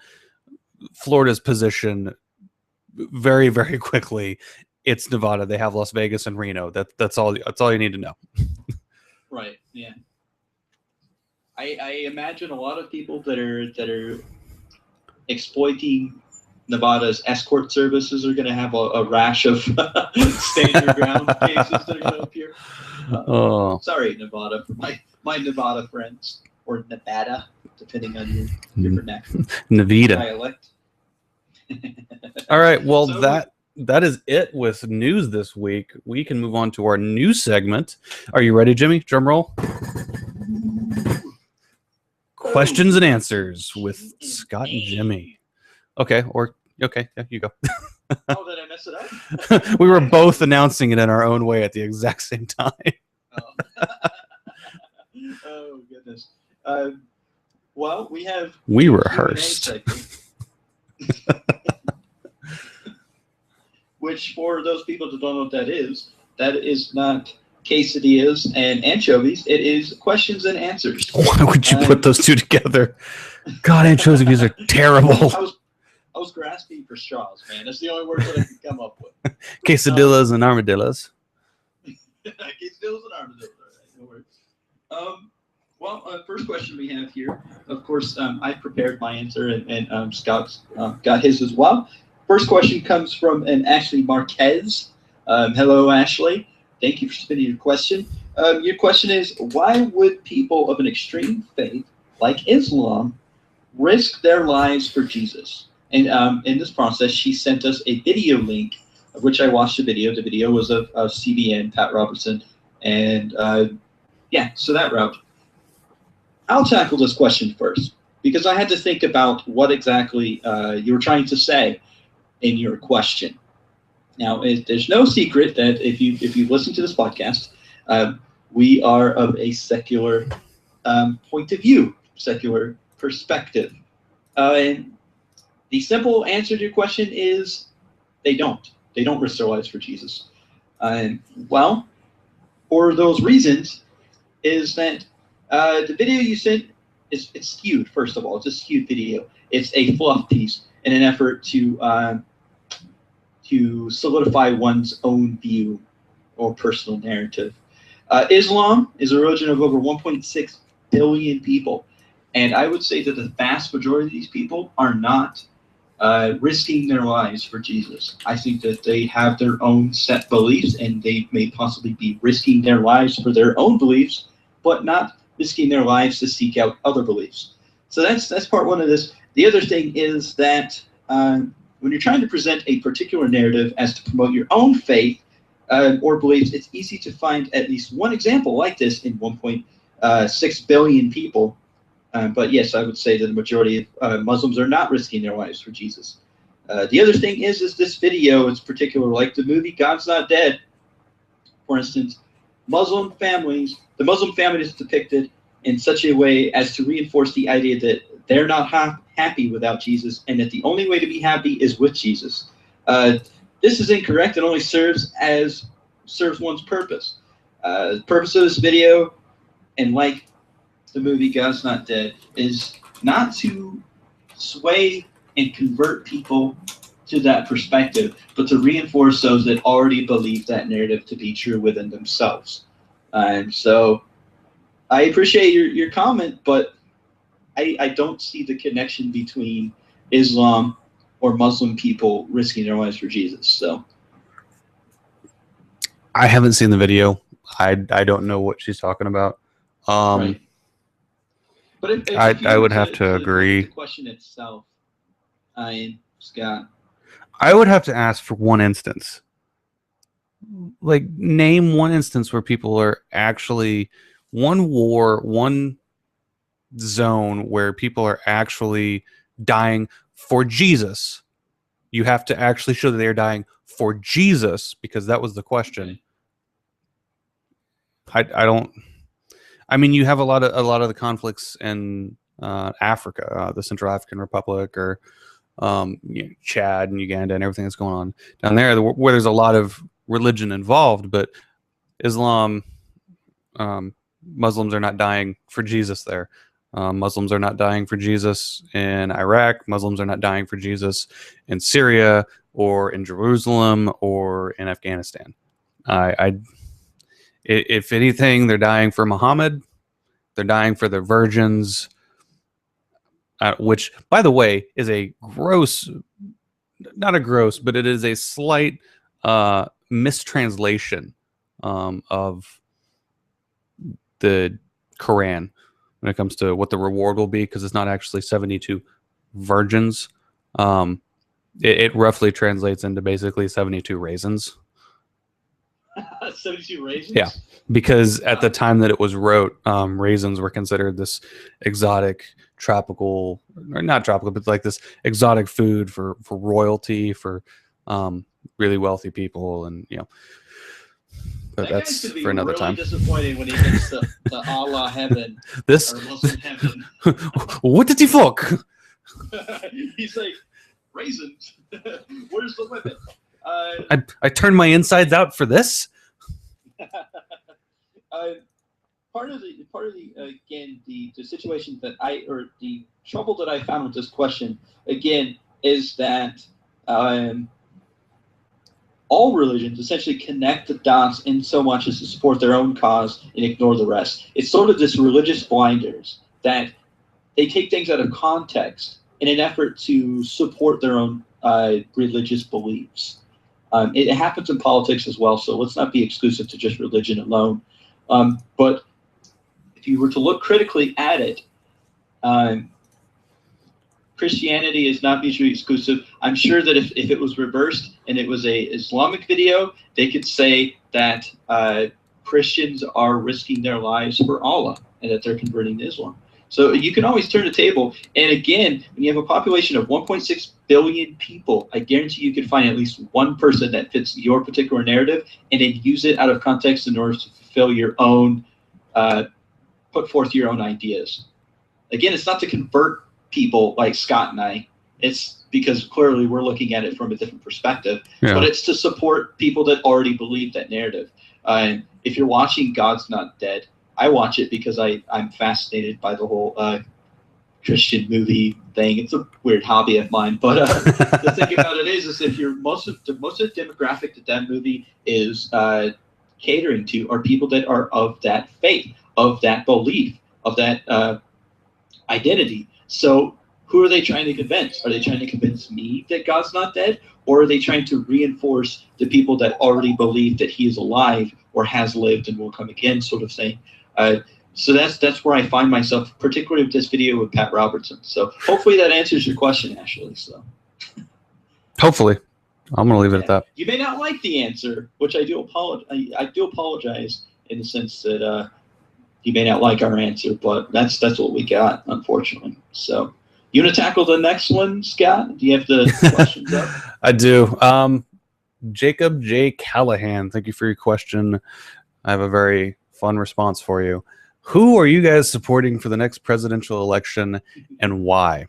Florida's position very, very quickly. It's Nevada. They have Las Vegas and Reno. That's all you need to know. Right. Yeah. I imagine a lot of people that are exploiting Nevada's escort services are going to have a rash of stand your ground cases that are going to appear. Sorry, Nevada, for my Nevada friends, or Nevada, depending on your vernacular. Nevada dialect. All right. Well, so, that is it with news this week. We can move on to our news segment. Are you ready, Jimmy? Drum roll. Questions and answers with Scott and Jimmy. Okay, yeah, you go. Oh, did I mess it up? We were both announcing it in our own way at the exact same time. Oh goodness. Well, we have We Q&A rehearsed. segment, which for those people that don't know what that is not quesadillas and anchovies. It is questions and answers. Why would you put those two together? God, anchovies are terrible. I was grasping for straws, man. That's the only words that I could come up with. Quesadillas and armadillos. Quesadillas and armadillos. All right, no worries. Well, first question we have here. Of course, I prepared my answer, and Scott got his as well. First question comes from an Ashley Marquez. Hello, Ashley. Thank you for submitting your question. Your question is, why would people of an extreme faith like Islam risk their lives for Jesus? And in this process, she sent us a video link, of which I watched the video. The video was of CBN, Pat Robertson, and so that route. I'll tackle this question first, because I had to think about what exactly you were trying to say in your question. Now, there's no secret that if you listen to this podcast, we are of a secular point of view, secular perspective. And the simple answer to your question is they don't. They don't risk their lives for Jesus. Well, for those reasons, is that the video you sent it's skewed. First of all, it's a skewed video. It's a fluff piece in an effort to solidify one's own view or personal narrative. Islam is a religion of over 1.6 billion people, and I would say that the vast majority of these people are not risking their lives for Jesus. I think that they have their own set beliefs, and they may possibly be risking their lives for their own beliefs, but not risking their lives to seek out other beliefs. So that's part one of this. The other thing is that when you're trying to present a particular narrative as to promote your own faith or beliefs, it's easy to find at least one example like this in 1.6 billion people. But yes, I would say that the majority of Muslims are not risking their lives for Jesus. The other thing is this video is particular, like the movie God's Not Dead, for instance. The Muslim family is depicted in such a way as to reinforce the idea that they're not happy without Jesus, and that the only way to be happy is with Jesus. This is incorrect. It only serves one's purpose. The purpose of this video, and like the movie God's Not Dead, is not to sway and convert people to that perspective, but to reinforce those that already believe that narrative to be true within themselves. And so I appreciate your comment, but I don't see the connection between Islam or Muslim people risking their lives for Jesus. So I haven't seen the video. I don't know what she's talking about. right. But if I would have to agree. The question itself, Scott. I would have to ask for one instance. Like, name one instance where people are actually one zone where people are actually dying for Jesus. You have to actually show that they are dying for Jesus, because that was the question. I don't. I mean, you have a lot of the conflicts in Africa, the Central African Republic, or Chad and Uganda, and everything that's going on down there, where there's a lot of religion involved. But Islam, Muslims are not dying for Jesus there. Muslims are not dying for Jesus in Iraq. Muslims are not dying for Jesus in Syria or in Jerusalem or in Afghanistan. If anything, they're dying for Muhammad. They're dying for the virgins, which, by the way, is a gross, not a gross, but it is a slight mistranslation of the Quran when it comes to what the reward will be, because it's not actually 72 virgins. It roughly translates into basically 72 raisins. 72 raisins? Yeah, because at the time that it was wrote, raisins were considered this exotic, tropical, or not tropical, but like this exotic food for royalty, for really wealthy people. And, but That guy's that's gonna be for another really time. disappointed when he gets to Allah heaven This, or Muslim heaven. what did he fuck? He's like, raisins. Where's the limit? I turned my insides out for this. Part of the again the situation that the trouble that I found with this question again is that all religions essentially connect the dots in so much as to support their own cause and ignore the rest. It's sort of this religious blinders that they take things out of context in an effort to support their own religious beliefs. It happens in politics as well, so let's not be exclusive to just religion alone. But if you were to look critically at it, Christianity is not mutually exclusive. I'm sure that if it was reversed and it was a Islamic video, they could say that Christians are risking their lives for Allah and that they're converting to Islam. So you can always turn the table. And again, when you have a population of 1.6 billion people, I guarantee you can find at least one person that fits your particular narrative and then use it out of context in order to fulfill your own, put forth your own ideas. Again, it's not to convert people like Scott and I. It's because clearly we're looking at it from a different perspective, but it's to support people that already believe that narrative. If you're watching God's Not Dead, I watch it because I'm fascinated by the whole Christian movie thing. It's a weird hobby of mine, but the thing about it is if you're most of the demographic that movie is catering to are people that are of that faith, of that belief, of that identity. So who are they trying to convince? Are they trying to convince me that God's not dead? Or are they trying to reinforce the people that already believe that he is alive or has lived and will come again, sort of thing? So that's where I find myself, particularly with this video with Pat Robertson. So hopefully that answers your question, Ashley. So hopefully. I'm going to leave it at that. You may not like the answer, which I do apologize in the sense that you may not like our answer, but that's what we got, unfortunately. So you want to tackle the next one, Scott? Do you have the questions up? I do. Jacob J. Callahan, thank you for your question. I have a very fun response for you. Who are you guys supporting for the next presidential election and why?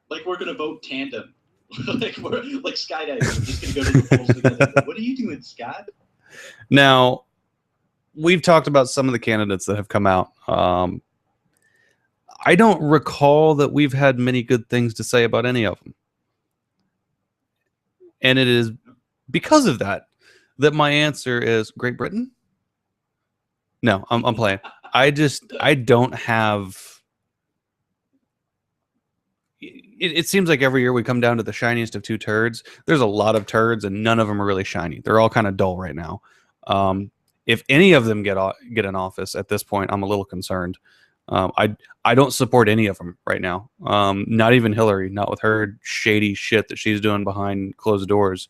Like we're going to vote tandem. Like we're like skydiving. We're just going to go to the polls together. What are you doing, Scott? Now, we've talked about some of the candidates that have come out. I don't recall that we've had many good things to say about any of them. And it is because of that my answer is Great Britain. No, I'm playing. I don't have. It seems like every year we come down to the shiniest of two turds. There's a lot of turds and none of them are really shiny. They're all kind of dull right now. If any of them get in office at this point, I'm a little concerned. I don't support any of them right now. Not even Hillary, not with her shady shit that she's doing behind closed doors.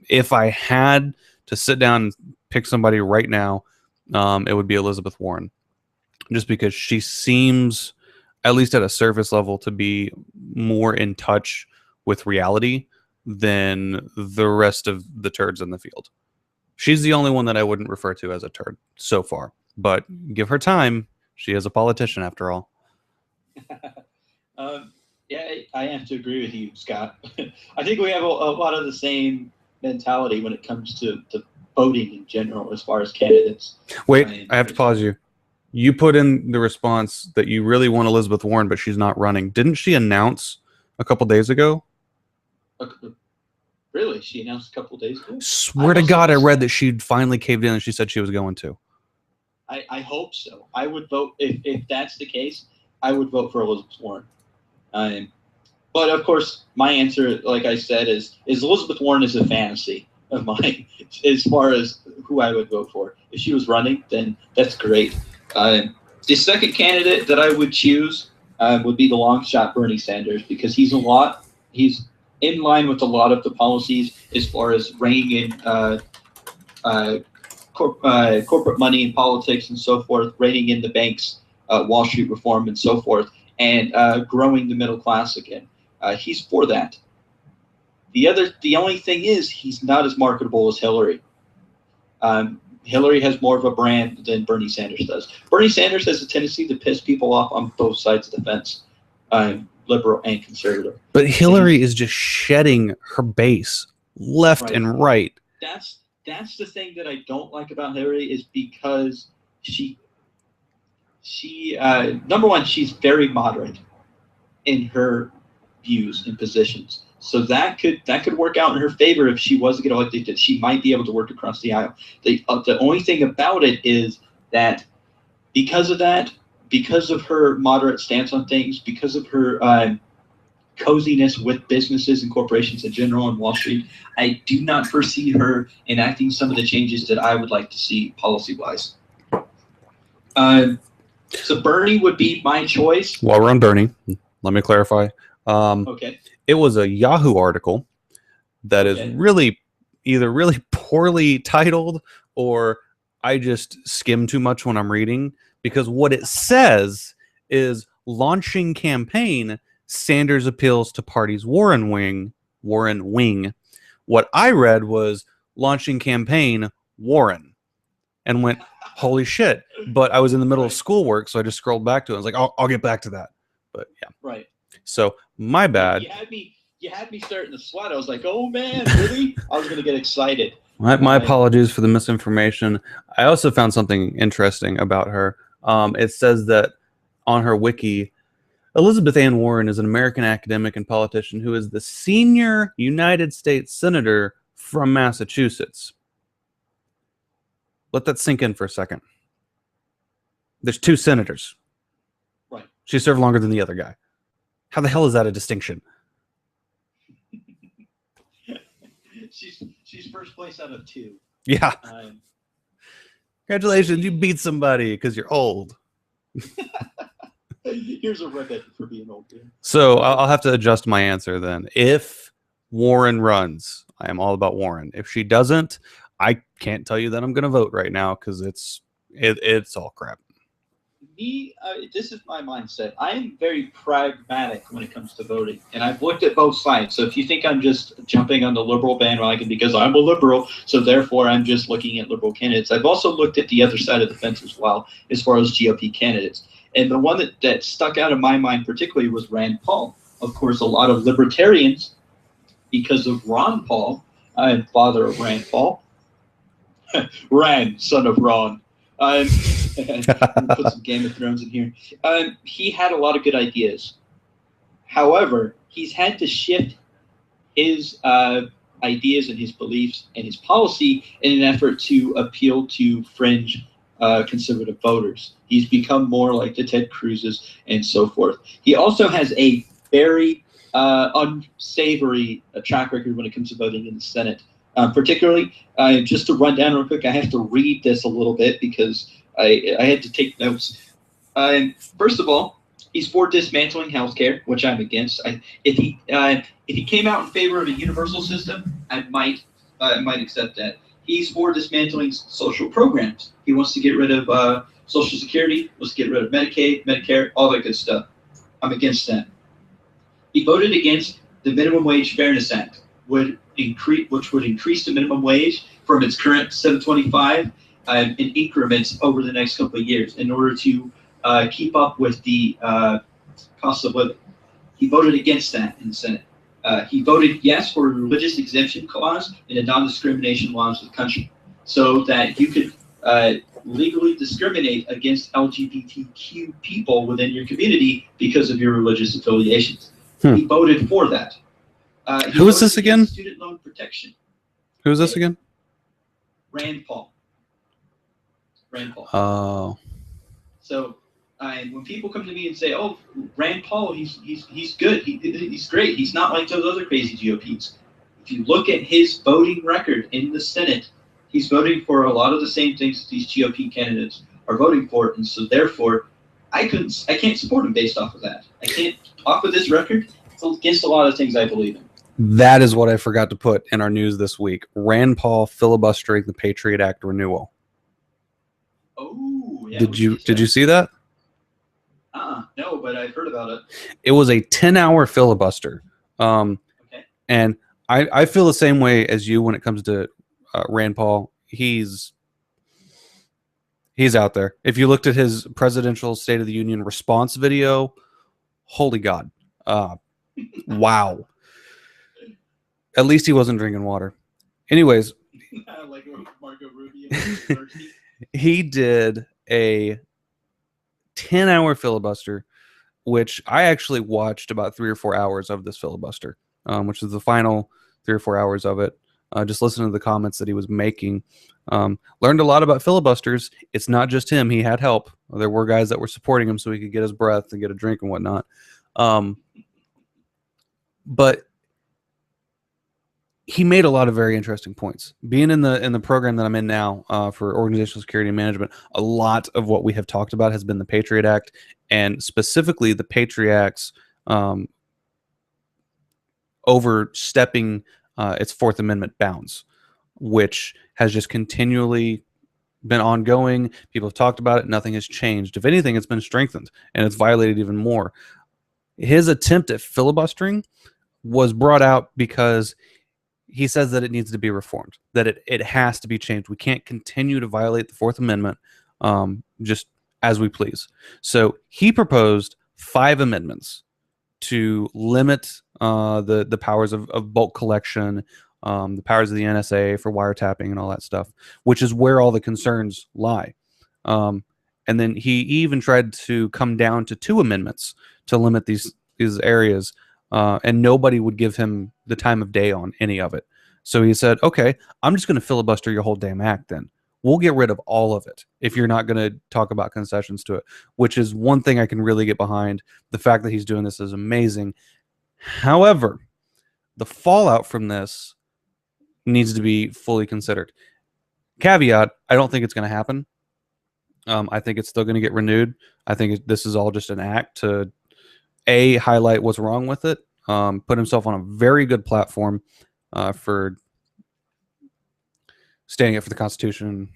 If I had to sit down and pick somebody right now, it would be Elizabeth Warren, just because she seems, at least at a surface level, to be more in touch with reality than the rest of the turds in the field. She's the only one that I wouldn't refer to as a turd so far, but give her time. She is a politician after all. Yeah, I have to agree with you, Scott. I think we have a lot of the same mentality when it comes to voting in general as far as candidates. Wait, I have to pause you. You put in the response that you really want Elizabeth Warren, but she's not running. Didn't she announce a couple days ago? Really? She announced a couple days ago? Swear to God, I read that she'd finally caved in and she said she was going to. I hope so. I would vote, if that's the case, I would vote for Elizabeth Warren. But of course, my answer, like I said, is Elizabeth Warren is a fantasy of mine as far as who I would vote for. If she was running, then that's great. The second candidate that I would choose would be the long shot Bernie Sanders, because he's in line with a lot of the policies as far as reining in corporate money in politics and so forth, reining in the banks, Wall Street reform and so forth, and growing the middle class again. He's for that. The only thing is he's not as marketable as Hillary. Hillary has more of a brand than Bernie Sanders does. Bernie Sanders has a tendency to piss people off on both sides of the fence, liberal and conservative. But Hillary is just shedding her base left and right. That's the thing that I don't like about Hillary, is because she number one, she's very moderate in her views and positions. So that could work out in her favor if she was to get elected. That she might be able to work across the aisle. The only thing about it is that because of her moderate stance on things, because of her coziness with businesses and corporations in general and Wall Street, I do not foresee her enacting some of the changes that I would like to see policy-wise. So Bernie would be my choice. While we're on Bernie, let me clarify. Okay. It was a Yahoo article that is either really poorly titled, or I just skim too much when I'm reading, because what it says is launching campaign, Sanders appeals to party's Warren wing. What I read was launching campaign Warren, and went, holy shit. But I was in the middle of schoolwork, so I just scrolled back to it. I was like, I'll get back to that. But yeah. Right. So my bad. You had me starting to sweat. I was like, oh man, really? I was going to get excited. My apologies for the misinformation. I also found something interesting about her. It says that on her wiki, Elizabeth Ann Warren is an American academic and politician who is the senior United States Senator from Massachusetts. Let that sink in for a second. There's 2 senators. Right. She served longer than the other guy. How the hell is that a distinction? She's first place out of 2. Yeah. Congratulations, you beat somebody because you're old. Here's a ribbon for being old. Dude. So I'll have to adjust my answer then. If Warren runs, I am all about Warren. If she doesn't, I can't tell you that I'm going to vote right now because it's all crap. This is my mindset. I am very pragmatic when it comes to voting, and I've looked at both sides. So if you think I'm just jumping on the liberal bandwagon because I'm a liberal, so therefore I'm just looking at liberal candidates, I've also looked at the other side of the fence as well, as far as GOP candidates. And the one that stuck out in my mind particularly was Rand Paul. Of course, a lot of libertarians, because of Ron Paul, father of Rand Paul, Rand, son of Ron. Put some Game of Thrones in here. He had a lot of good ideas. However, he's had to shift his ideas and his beliefs and his policy in an effort to appeal to fringe conservative voters. He's become more like the Ted Cruz's and so forth. He also has a very unsavory track record when it comes to voting in the Senate. Particularly, just to run down real quick, I have to read this a little bit because I had to take notes. First of all, he's for dismantling healthcare, which I'm against. If he came out in favor of a universal system, I might accept that. He's for dismantling social programs. He wants to get rid of Social Security, wants to get rid of Medicaid, Medicare, all that good stuff. I'm against that. He voted against the Minimum Wage Fairness Act, which would increase the minimum wage from its current $7.25 in increments over the next couple of years in order to keep up with the cost of living. He voted against that in the Senate. He voted yes for a religious exemption clause in the non-discrimination laws of the country, so that you could legally discriminate against LGBTQ people within your community because of your religious affiliations. He voted for that. Who is this again? Student loan protection. Who is this again? Rand Paul. Oh. So when people come to me and say, "Oh, Rand Paul, he's good. He's great. He's not like those other crazy GOPs." If you look at his voting record in the Senate, he's voting for a lot of the same things that these GOP candidates are voting for, and so therefore, I can't support him based off of that. I can't off of this record. It's against a lot of things I believe in. That is what I forgot to put in our news this week. Rand Paul filibustering the Patriot Act renewal. Oh, yeah. Did you see that? No, but I've heard about it. It was a 10-hour filibuster. Okay. And I feel the same way as you when it comes to Rand Paul. he's out there. If you looked at his presidential State of the Union response video, holy God. Wow. At least he wasn't drinking water. Anyways, like Marco Rubio. he did a 10-hour filibuster, which I actually watched about 3 or 4 hours of this filibuster, which is the final 3 or 4 hours of it. Just listening to the comments that he was making. Learned a lot about filibusters. It's not just him. He had help. There were guys that were supporting him so he could get his breath and get a drink and whatnot. But he made a lot of very interesting points. Being in the program that I'm in now for organizational security and management, a lot of what we have talked about has been the Patriot Act, and specifically the Patriot Act's overstepping its Fourth Amendment bounds, which has just continually been ongoing. People have talked about it. Nothing has changed. If anything, it's been strengthened, and it's violated even more. His attempt at filibustering was brought out because he says that it needs to be reformed, that it has to be changed. We can't continue to violate the Fourth Amendment just as we please. So he proposed 5 amendments to limit the powers of bulk collection, the powers of the NSA for wiretapping and all that stuff, which is where all the concerns lie. And then he even tried to come down to 2 amendments to limit these areas, and nobody would give him the time of day on any of it. So he said, okay, I'm just going to filibuster your whole damn act then. We'll get rid of all of it if you're not going to talk about concessions to it, which is one thing I can really get behind. The fact that he's doing this is amazing. However, the fallout from this needs to be fully considered. Caveat, I don't think it's going to happen. I think it's still going to get renewed. I think this is all just an act to, highlight what's wrong with it, put himself on a very good platform for standing up for the Constitution,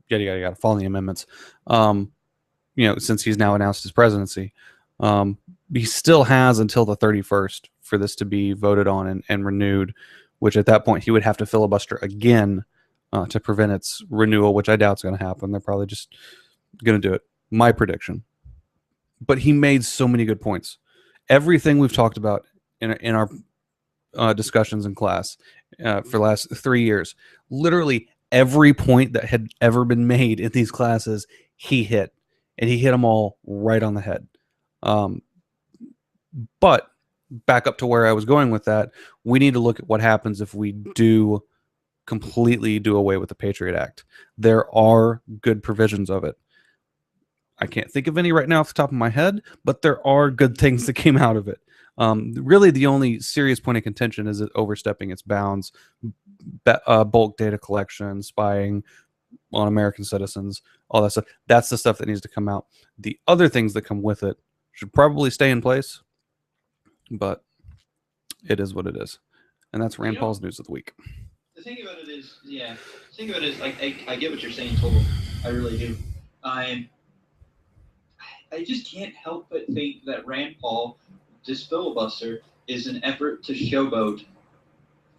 yada, yada, yada, following the amendments. Since he's now announced his presidency, he still has until the 31st for this to be voted on and renewed, which at that point he would have to filibuster again to prevent its renewal, which I doubt is going to happen. They're probably just going to do it. My prediction. But he made so many good points. Everything we've talked about in our discussions in class for the last 3 years, literally every point that had ever been made in these classes, he hit. And he hit them all right on the head. But back up to where I was going with that, we need to look at what happens if we do completely do away with the Patriot Act. There are good provisions of it. I can't think of any right now off the top of my head, but there are good things that came out of it. Really, the only serious point of contention is it overstepping its bounds, bulk data collection, spying on American citizens, all that stuff. That's the stuff that needs to come out. The other things that come with it should probably stay in place, but it is what it is. And that's Rand Paul's news of the week. The thing about it is, I get what you're saying, Total. I really do. I just can't help but think that Rand Paul, this filibuster, is an effort to showboat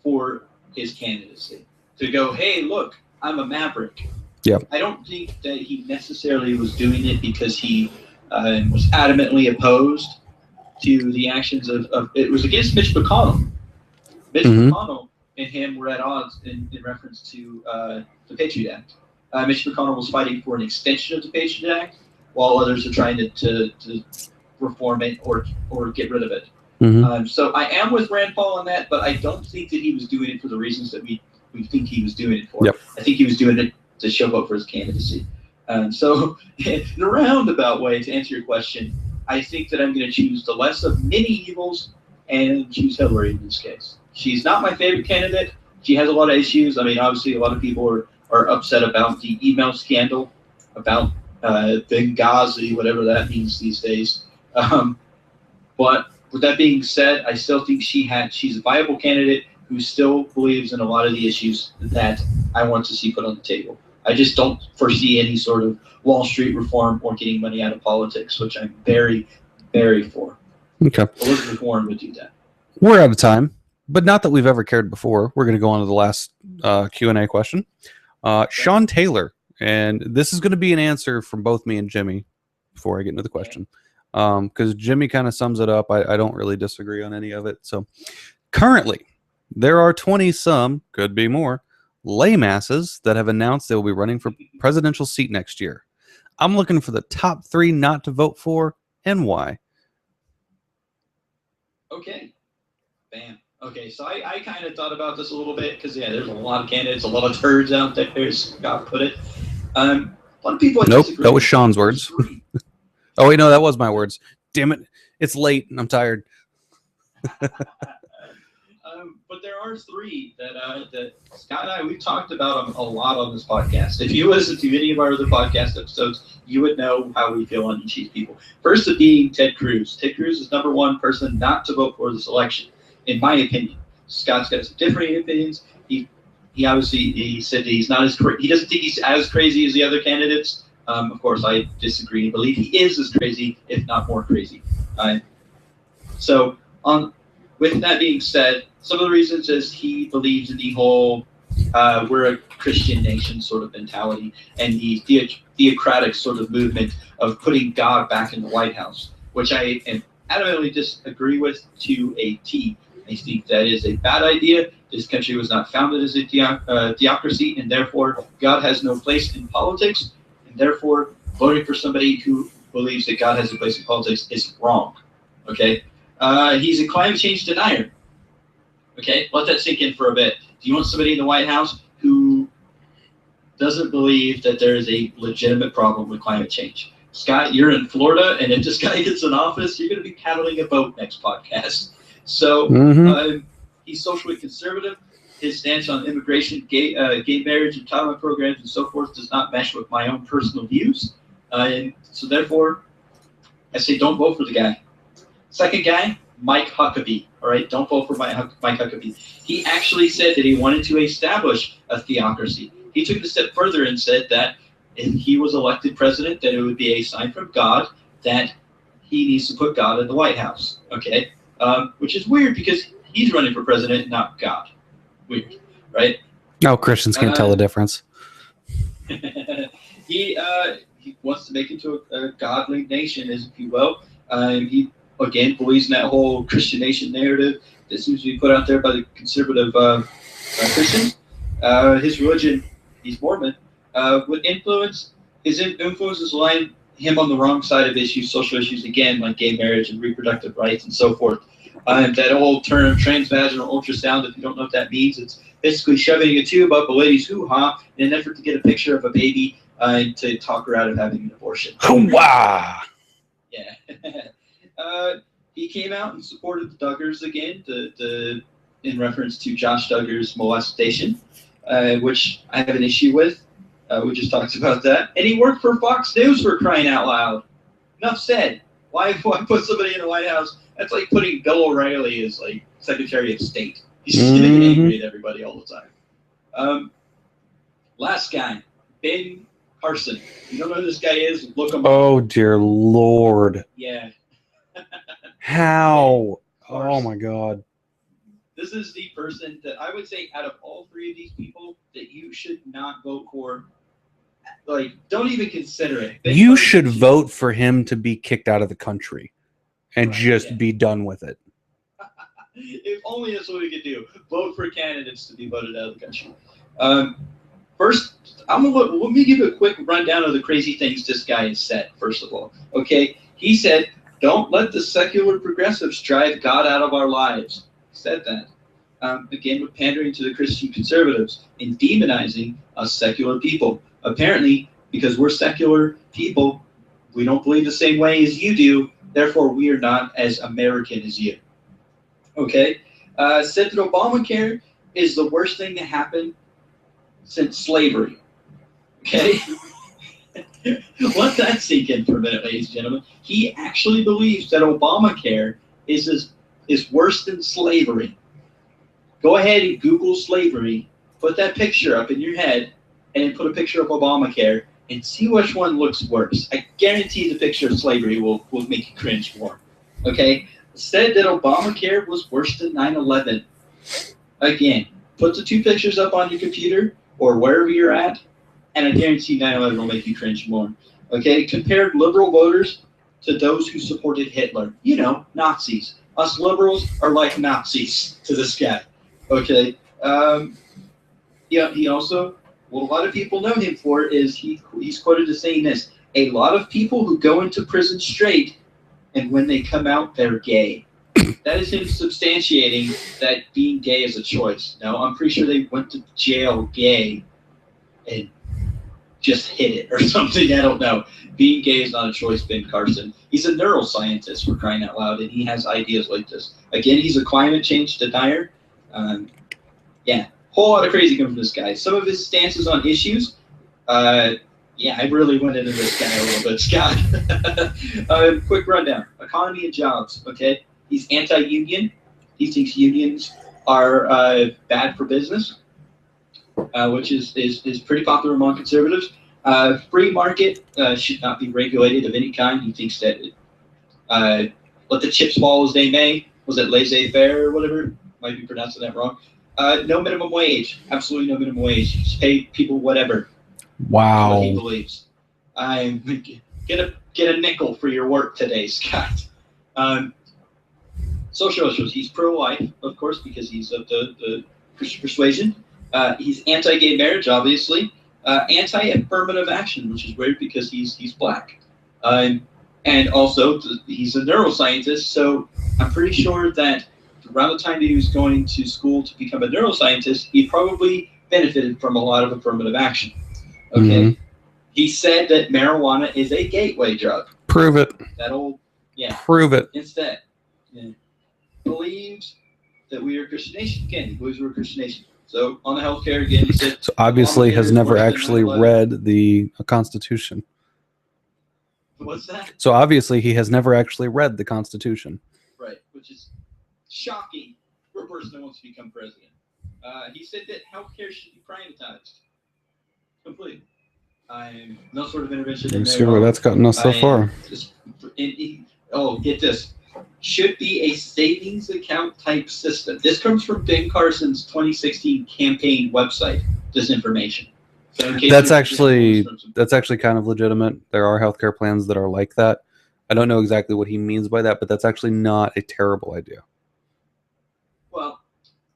for his candidacy. To go, hey, look, I'm a maverick. Yeah. I don't think that he necessarily was doing it because he was adamantly opposed to the actions of it was against Mitch McConnell. Mitch McConnell and him were at odds in reference to the Patriot Act. Mitch McConnell was fighting for an extension of the Patriot Act, while others are trying to reform it or get rid of it. So I am with Rand Paul on that, but I don't think that he was doing it for the reasons that we think he was doing it for. Yep. I think he was doing it to showboat for his candidacy. So in a roundabout way, to answer your question, I think that I'm going to choose the less of many evils and choose Hillary in this case. She's not my favorite candidate. She has a lot of issues. I mean, obviously, a lot of people are upset about the email scandal, about Benghazi, whatever that means these days. But with that being said, I still think she's a viable candidate who still believes in a lot of the issues that I want to see put on the table. I just don't foresee any sort of Wall Street reform or getting money out of politics, which I'm very, very for. Okay. Elizabeth Warren would do that. We're out of time, but not that we've ever cared before. We're going to go on to the last Q&A question. Sean Taylor, and this is going to be an answer from both me and Jimmy before I get into the question, because Jimmy kind of sums it up. I don't really disagree on any of it. So currently, there are 20-some, could be more, lay masses that have announced they will be running for presidential seat next year. I'm looking for the top 3 not to vote for and why. Okay. Bam. Okay, so I kind of thought about this a little bit because, yeah, there's a lot of candidates, a lot of turds out there, as God put it. A lot of people Nope, disagree. that was Sean's words. Oh, wait, no, that was my words. Damn it. It's late and I'm tired. But there are 3 that Scott and I, we've talked about them a lot on this podcast. If you listen to any of our other podcast episodes, you would know how we feel on each of these people. First of being Ted Cruz. Ted Cruz is number 1 person not to vote for this election, in my opinion. Scott's got some differing opinions. He obviously he said he doesn't think he's as crazy as the other candidates. Of course, I disagree and believe he is as crazy, if not more crazy. With that being said, some of the reasons is he believes in the whole we're a Christian nation sort of mentality and the theocratic sort of movement of putting God back in the White House, which I am adamantly disagree with to a T. I think that is a bad idea. This country was not founded as a theocracy, and therefore God has no place in politics, and therefore voting for somebody who believes that God has a place in politics is wrong. Okay? He's a climate change denier. Okay, let that sink in for a bit. Do you want somebody in the White House who doesn't believe that there is a legitimate problem with climate change? Scott, you're in Florida, and if this guy gets in office, you're going to be paddling a boat next podcast. So he's socially conservative. His stance on immigration, gay marriage, entitlement programs, and so forth does not mesh with my own personal views. And so therefore, I say don't vote for the guy. Second guy, Mike Huckabee. All right, don't vote for Mike Huckabee. He actually said that he wanted to establish a theocracy. He took it a step further and said that if he was elected president, that it would be a sign from God that he needs to put God in the White House. Okay, which is weird because he's running for president, not God. Weird, right? No, Christians can't tell the difference. He wants to make it to a godly nation, as if you will. He again believes in that whole Christian nation narrative that seems to be put out there by the conservative Christians. His religion, he's Mormon, would influence his influences line him on the wrong side of issues, social issues, again, like gay marriage and reproductive rights and so forth. That old term transvaginal ultrasound, if you don't know what that means, it's basically shoving a tube up a lady's hoo-ha in an effort to get a picture of a baby to talk her out of having an abortion. Hoo-wah! Yeah. He came out and supported the Duggars again in reference to Josh Duggar's molestation, which I have an issue with. We just talked about that. And he worked for Fox News, for crying out loud. Enough said. Why put somebody in the White House? That's like putting Bill O'Reilly as like Secretary of State. He's just getting angry at everybody all the time. Last guy, Ben Carson. You don't know who this guy is? Look him up. Oh, dear Lord. Yeah. How? Oh, my God. This is the person that I would say out of all 3 of these people that you should not vote for. Like, don't even consider it. You should vote for him to be kicked out of the country and be done with it. If only that's what we could do. Vote for candidates to be voted out of the country. First, let me give you a quick rundown of the crazy things this guy has said, first of all. Okay, he said, don't let the secular progressives drive God out of our lives. He said that. Again, with pandering to the Christian conservatives and demonizing us secular people. Apparently, because we're secular people, we don't believe the same way as you do, therefore we are not as American as you. Okay? Said that Obamacare is the worst thing to happen since slavery. Okay? Let that sink in for a minute, ladies and gentlemen. He actually believes that Obamacare is worse than slavery. Go ahead and Google slavery, put that picture up in your head, and then put a picture of Obamacare, and see which one looks worse. I guarantee the picture of slavery will make you cringe more. Okay? Said that Obamacare was worse than 9/11. Again, put the 2 pictures up on your computer or wherever you're at, and I guarantee 9/11 will make you cringe more. Okay, compared liberal voters to those who supported Hitler. You know, Nazis. Us liberals are like Nazis to this guy. Okay. Yeah. He also, what a lot of people know him for is he's quoted as saying this: a lot of people who go into prison straight, and when they come out, they're gay. That is him substantiating that being gay is a choice. No, I'm pretty sure they went to jail gay and just hit it or something. I don't know. Being gay is not a choice, Ben Carson. He's a neuroscientist, for crying out loud, and he has ideas like this. Again, he's a climate change denier. Yeah, whole lot of crazy coming from this guy. Some of his stances on issues, yeah, I really went into this guy a little bit, Scott. Quick rundown. Economy and jobs, okay? He's anti-union. He thinks unions are bad for business, which is pretty popular among conservatives. Free market should not be regulated of any kind. He thinks that let the chips fall as they may. Was it laissez-faire or whatever? Might be pronouncing that wrong. No minimum wage. Absolutely no minimum wage. Just pay people whatever. Wow. That's what he believes. Get a nickel for your work today, Scott. Social issues. He's pro-life, of course, because he's of the Christian persuasion. He's anti-gay marriage, obviously. Anti-affirmative action, which is weird because he's black. And also, he's a neuroscientist, so I'm pretty sure that around the time that he was going to school to become a neuroscientist, he probably benefited from a lot of affirmative action. Okay? Mm-hmm. He said that marijuana is a gateway drug. Prove it. That old, yeah. Prove it. Instead, yeah. Believes that we are a Christian nation. Again, he believes we're a Christian nation. So on the healthcare, again, he said. So obviously has never actually read the Constitution. What's that? So obviously he has never actually read the Constitution. Right, which is shocking for a person that wants to become president. He said that healthcare should be privatized. Completely. No sort of intervention. Let's see where that's gotten us so far. Get this. Should be a savings account type system. This comes from Ben Carson's 2016 campaign website, this information. So that's actually kind of legitimate. There are healthcare plans that are like that. I don't know exactly what he means by that, but that's actually not a terrible idea. Well,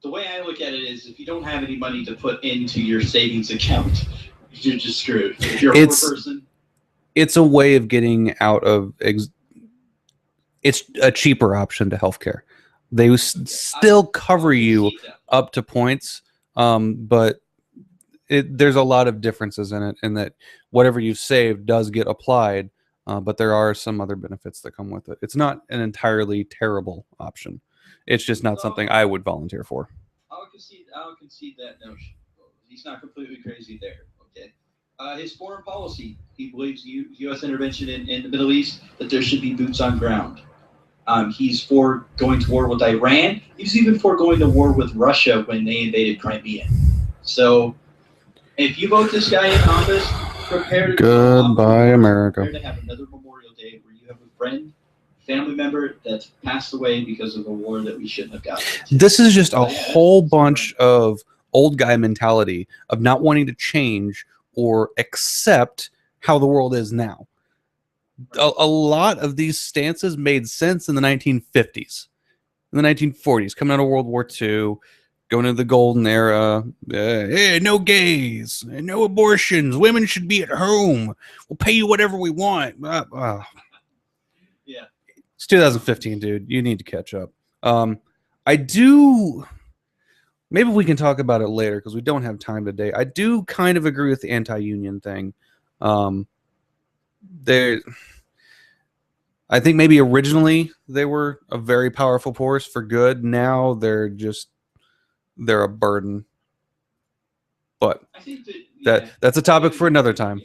the way I look at it is if you don't have any money to put into your savings account, you're just screwed. If you're a poor person. It's a way of getting out of... It's a cheaper option to healthcare. They still cover you up to points, but there's a lot of differences in it, in that whatever you've saved does get applied, but there are some other benefits that come with it. It's not an entirely terrible option. It's just not something I would volunteer for. I'll concede that notion. He's not completely crazy there. Okay. His foreign policy, he believes U.S. intervention in the Middle East, that there should be boots on ground. He's for going to war with Iran. He's even for going to war with Russia when they invaded Crimea. So, if you vote this guy in office, prepare to Goodbye, America. Prepare to have another Memorial Day where you have a friend, family member that's passed away because of a war that we shouldn't have gotten. This is just a whole bunch of old guy mentality of not wanting to change or accept how the world is now. A lot of these stances made sense in the 1950s, in the 1940s, coming out of World War II, going into the golden era. Hey, no gays, no abortions, women should be at home. We'll pay you whatever we want. Yeah. It's 2015, dude. You need to catch up. I do... Maybe we can talk about it later because we don't have time today. I do kind of agree with the anti-union thing. I think maybe originally they were a very powerful force for good. Now they're a burden. But I think that's a topic for another time.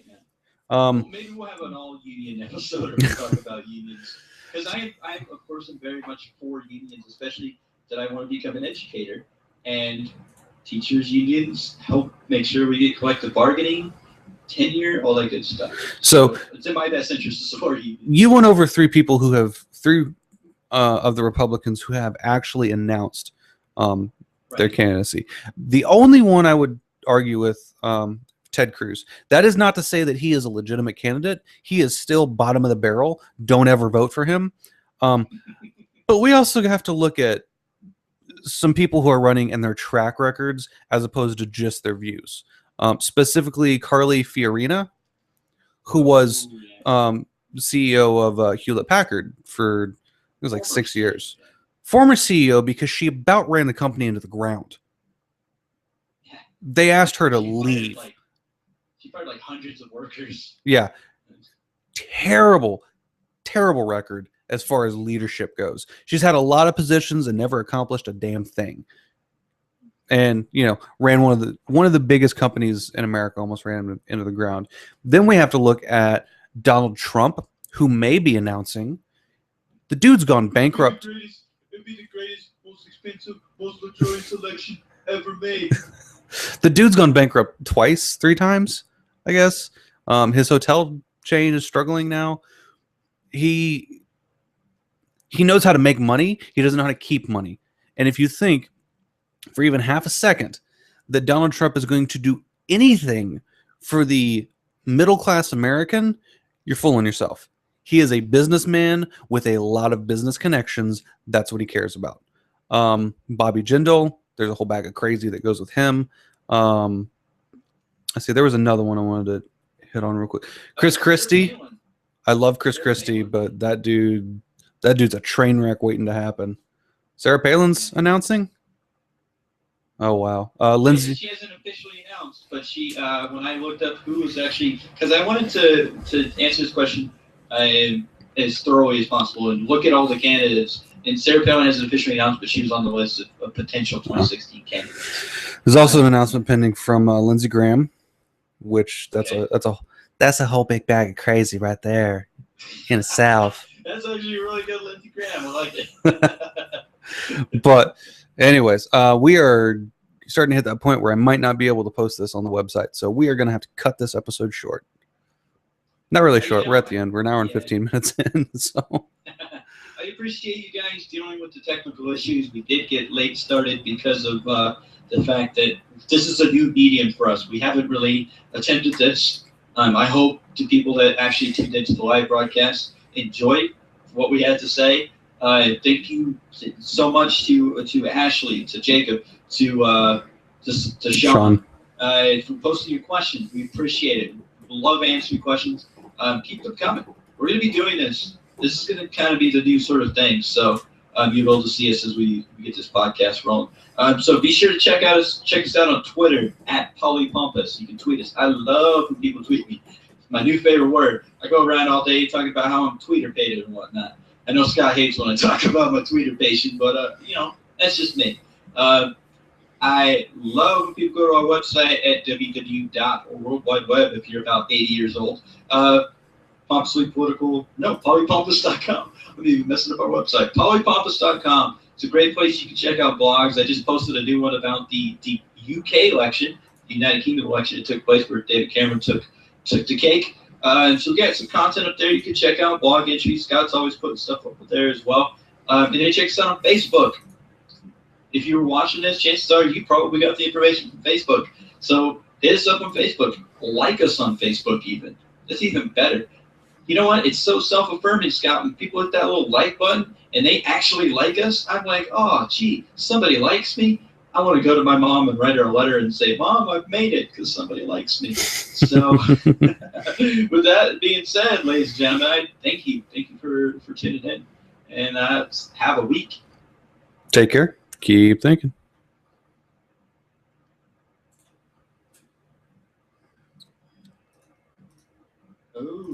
Maybe we'll have an all-union episode where we talk about unions. Because I, of course, am very much for unions, especially that I want to become an educator. And teachers' unions help make sure we get collective bargaining, tenure, all that good stuff. So it's in my best interest to support unions. You went over three people who have, of the Republicans who have actually announced their candidacy. The only one I would argue with Ted Cruz. That is not to say that he is a legitimate candidate. He is still bottom of the barrel. Don't ever vote for him. But we also have to look at some people who are running and their track records as opposed to just their views. Specifically, Carly Fiorina, who was CEO of Hewlett Packard for, it was like 6 years. Former CEO, because she about ran the company into the ground. They asked her to leave. She fired like hundreds of workers. Yeah. Terrible record as far as leadership goes. She's had a lot of positions and never accomplished a damn thing. And, you know, ran one of the biggest companies in America, almost ran them into the ground. Then we have to look at Donald Trump, who may be announcing. The dude's gone bankrupt. It'd be the greatest, most expensive, most luxurious election ever made. The dude's gone bankrupt twice, 3 times, I guess. His hotel chain is struggling now. He knows how to make money. He doesn't know how to keep money. And if you think for even half a second that Donald Trump is going to do anything for the middle-class American, you're fooling yourself. He is a businessman with a lot of business connections. That's what he cares about. Bobby Jindal, there's a whole bag of crazy that goes with him. I see there was another one I wanted to hit on real quick. Chris Christie. I love Chris Christie, but that dude's a train wreck waiting to happen. Sarah Palin's announcing? Oh, wow. Lindsay. She hasn't officially announced, but she, when I looked up who was actually, because I wanted to answer this question as thoroughly as possible and look at all the candidates. And Sarah Palin hasn't officially announced, but she was on the list of potential 2016 candidates. There's also an announcement pending from Lindsey Graham, which that's a whole big bag of crazy right there in the South. That's actually a really good Lindsey Graham. I like it. But anyways, we are starting to hit that point where I might not be able to post this on the website. So we are going to have to cut this episode short. Not really short. We're at the end. We're an hour and 15 minutes in. So I appreciate you guys dealing with the technical issues. We did get late started because of the fact that this is a new medium for us. We haven't really attempted this. I hope the people that actually tuned into the live broadcast enjoyed what we had to say. Thank you so much to Ashley, to Jacob, to Sean for posting your questions. We appreciate it. We love answering questions. Keep them coming. We're going to be doing this. This is going to kind of be the new sort of thing. So you'll be able to see us as we get this podcast rolling. So be sure to check us out on Twitter at @PollyPompous. You can tweet us. I love when people tweet me. It's my new favorite word. I go around all day talking about how I'm tweeter-pated and whatnot. I know Scott hates when I talk about my tweeter patient, but that's just me. I love when people go to our website at www.worldwideweb if you're about 80 years old. Polypompous.com. I'm even messing up our website. Polypompous.com. It's a great place. You can check out blogs. I just posted a new one about the UK election, the United Kingdom election that took place where David Cameron took the cake. So get some content up there you can check out, blog entries. Scott's always putting stuff up there as well. And then check us out on Facebook. If you were watching this, chances are you probably got the information from Facebook. So hit us up on Facebook. Like us on Facebook even. That's even better. You know what? It's so self-affirming, Scott. When people hit that little like button and they actually like us, I'm like, oh, gee, somebody likes me. I want to go to my mom and write her a letter and say, Mom, I've made it because somebody likes me. So with that being said, ladies and gentlemen, I thank you. Thank you for tuning in. And have a week. Take care. Keep thinking. Oh.